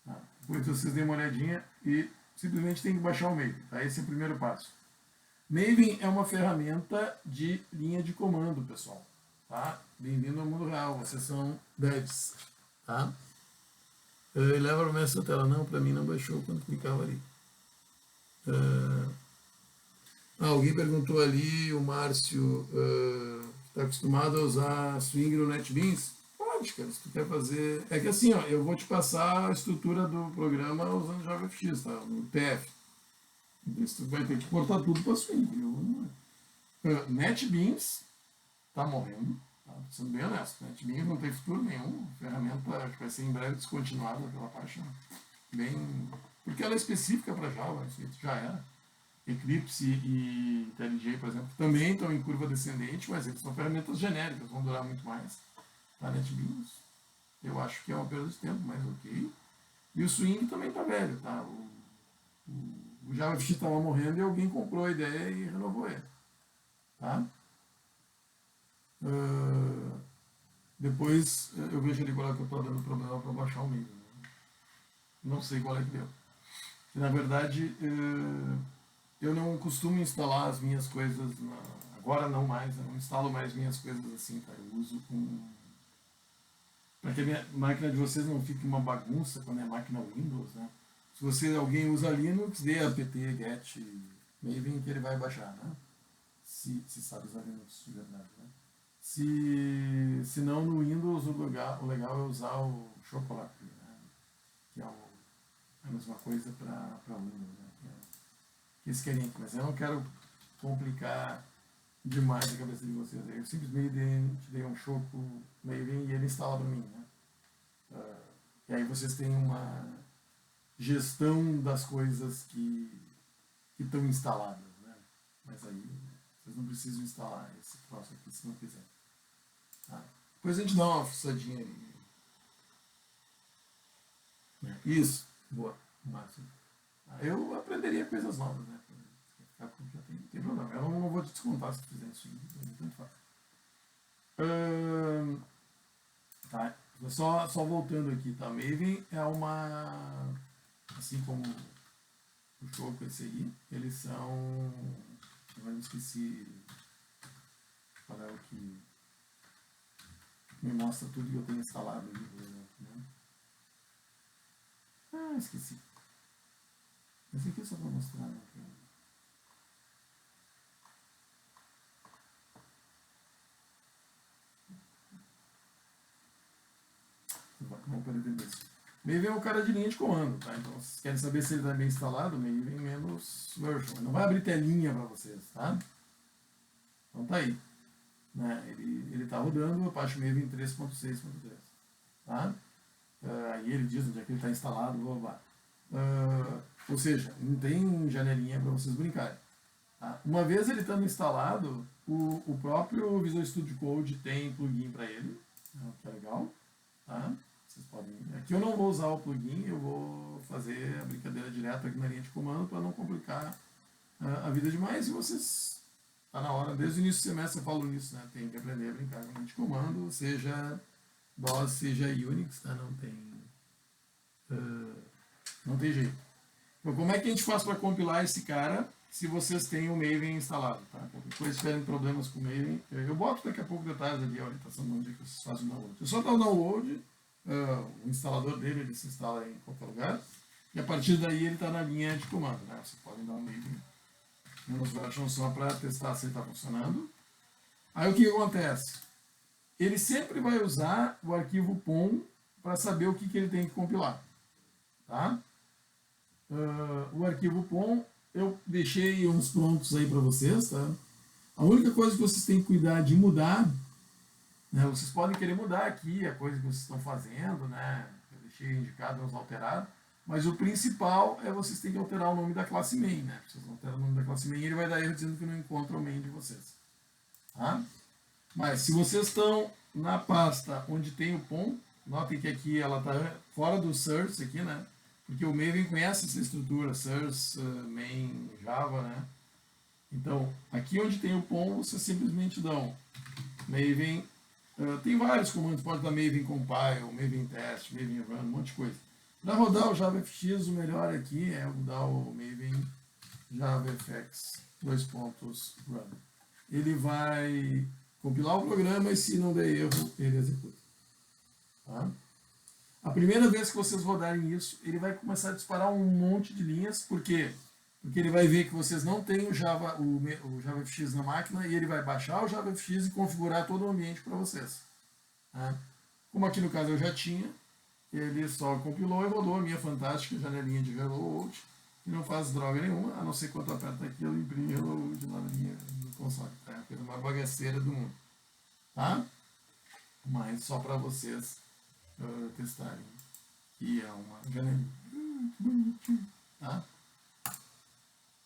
Tá? Depois vocês dêem uma olhadinha e simplesmente tem que baixar o Maven, tá? Esse é o primeiro passo. Maven é uma ferramenta de linha de comando, pessoal. Tá? Bem-vindo ao mundo real, vocês são devs. Tá? Leva a promessa da tela, não, para mim não baixou quando clicava ali. Alguém perguntou ali, o Márcio está acostumado a usar Swing no NetBeans? pode, cara. Se tu quer fazer. É que assim, ó, eu vou te passar a estrutura do programa usando JavaFX, tá? No TF. Isso tu vai ter que portar tudo para Swing. NetBeans tá morrendo, tá? Sendo bem honesto. NetBeans não tem futuro nenhum. Ferramenta que vai ser em breve descontinuada pela Apache. Bem. Porque ela é específica para Java, isso já era. Eclipse e IntelliJ, por exemplo, também estão em curva descendente, mas eles são ferramentas genéricas, vão durar muito mais. Tá, NetBeans, eu acho que é uma perda de tempo, mas ok. E o Swing também tá velho, tá? O JavaFX estava morrendo e alguém comprou a ideia e renovou ele. Tá? Depois eu vejo ali qual é que eu estou dando problema para baixar o meio. Né? Não sei qual é que deu. Na verdade, eu não costumo instalar as minhas coisas, agora não mais, eu não instalo mais minhas coisas assim, tá? Eu uso para que a minha máquina de vocês não fique uma bagunça quando é máquina Windows, né? Se alguém usa Linux, dê apt get Maven que ele vai baixar, né? Se sabe usar Linux de verdade, né? Se não, no Windows o legal é usar o Chocolate, né? Que é a mesma coisa para Windows, né? Que eles querem, mas eu não quero complicar demais a cabeça de vocês. Eu simplesmente dei um choco Maven e ele instala para mim, né? E aí vocês têm uma gestão das coisas que estão instaladas, né? Mas aí vocês não precisam instalar esse troço aqui se não quiser. Tá? Depois a gente dá uma fuçadinha ali. Isso, boa, máximo. Eu aprenderia coisas novas, né? Já tem problema. Eu não vou te descontar se tu fizer isso, tanto faz. Tá. Só voltando aqui, tá? Maven é uma. Assim como o Choco esse aí, eles são. Eu não esqueci qual é o que me mostra tudo que eu tenho instalado ali, por exemplo, né? Esqueci. Esse aqui é só para mostrar, né? Vamos perder isso. Maven é um cara de linha de comando, tá? Então, se querem saber se ele está bem instalado, Maven menos version. Não vai abrir telinha para vocês, tá? Então tá aí. Né? Ele está rodando o Apache Maven 3.6.3, tá? Aí ele diz onde é que ele está instalado, blá blá blá. Ou seja, não tem janelinha para vocês brincarem. Tá? Uma vez ele estando instalado, o próprio Visual Studio Code tem plugin para ele, que é legal. Tá? Vocês podem. Aqui eu não vou usar o plugin, eu vou fazer a brincadeira direta aqui na linha de comando para não complicar a vida demais. E vocês, tá na hora, desde o início do semestre eu falo nisso, né? Tem que aprender a brincar com a linha de comando, seja DOS, seja Unix, tá? Não tem jeito. Então, como é que a gente faz para compilar esse cara se vocês têm o Maven instalado? Tá? Qualquer coisa, se tiverem problemas com o Maven, eu boto daqui a pouco detalhes ali, a orientação de onde que vocês fazem o download. É só dar o download, o instalador dele ele se instala em qualquer lugar, e a partir daí ele está na linha de comando. Né? Vocês podem dar um Maven menos version só para testar se ele está funcionando. Aí o que acontece? Ele sempre vai usar o arquivo POM para saber o que ele tem que compilar. Tá? O arquivo POM, eu deixei uns prontos aí para vocês, tá? A única coisa que vocês têm que cuidar de mudar, né? Vocês podem querer mudar aqui a coisa que vocês estão fazendo, né? Eu deixei indicado uns alterados, mas o principal é vocês têm que alterar o nome da classe main, né? Se vocês alteram o nome da classe main, ele vai dar erro dizendo que não encontra o main de vocês. Tá? Mas se vocês estão na pasta onde tem o POM, notem que aqui ela está fora do source aqui, né? Porque o Maven conhece essa estrutura, source, main, Java, né? Então, aqui onde tem o POM, vocês simplesmente dão Maven. Tem vários comandos, pode dar Maven compile, Maven test, Maven run, um monte de coisa. Para rodar o JavaFX, o melhor aqui é dar o Maven JavaFX run. Ele vai compilar o programa e se não der erro, ele executa. Tá? A primeira vez que vocês rodarem isso, ele vai começar a disparar um monte de linhas. Por quê? Porque ele vai ver que vocês não têm o JavaFX na máquina e ele vai baixar o JavaFX e configurar todo o ambiente para vocês. Tá? Como aqui no caso eu já tinha, ele só compilou e rodou a minha fantástica janelinha de Hello World, que não faz droga nenhuma, a não ser quando aperta aqui, eu imprimo Hello World lá no console. Tá? É a coisa mais bagaceira do mundo. Tá? Mas só para vocês testarem. E é uma janelinha. Tá?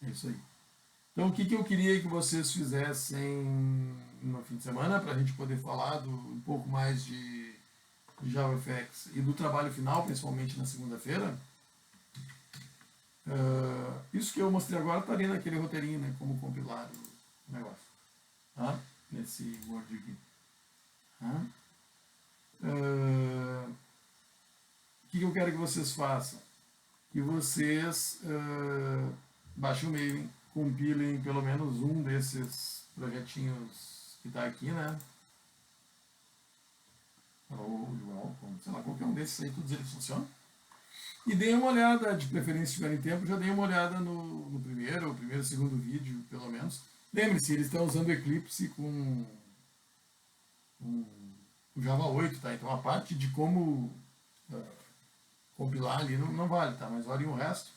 É isso aí. Então, o que eu queria que vocês fizessem no fim de semana, para a gente poder falar um pouco mais de JavaFX e do trabalho final, principalmente na segunda-feira. Isso que eu mostrei agora está ali naquele roteirinho, né? Como compilar o negócio. Tá? Nesse Word aqui. Tá? O que eu quero que vocês façam? Que vocês baixem o Maven, compilem pelo menos um desses projetinhos que está aqui, né? Ou welcome, sei lá, qualquer um desses aí, todos eles funcionam. E deem uma olhada, de preferência se tiverem tempo, já deem uma olhada no primeiro, segundo vídeo, pelo menos. Lembre-se, eles estão usando Eclipse com Java 8, tá? Então a parte de como compilar ali não vale, tá? Mas olhem o resto,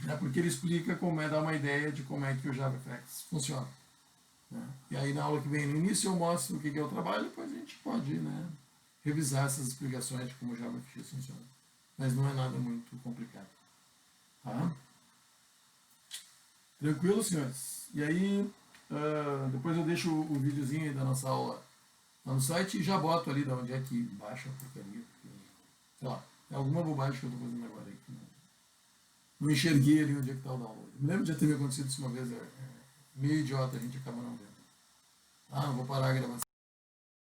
né? Porque ele explica como dar uma ideia de como é que o JavaFX funciona. Né? E aí na aula que vem no início eu mostro o que é o trabalho, depois a gente pode, né, revisar essas explicações de como o JavaFX funciona. Mas não é nada muito complicado. Tá? Tranquilo, senhores? E aí, depois eu deixo o videozinho aí da nossa aula lá no site e já boto ali de onde é que baixa a porcaria. Porque, sei lá, é alguma bobagem que eu estou fazendo agora aí. Não enxerguei ali onde é que está o download. Me lembro de já ter acontecido isso uma vez. É meio idiota, a gente acaba não vendo. Vou parar a gravação.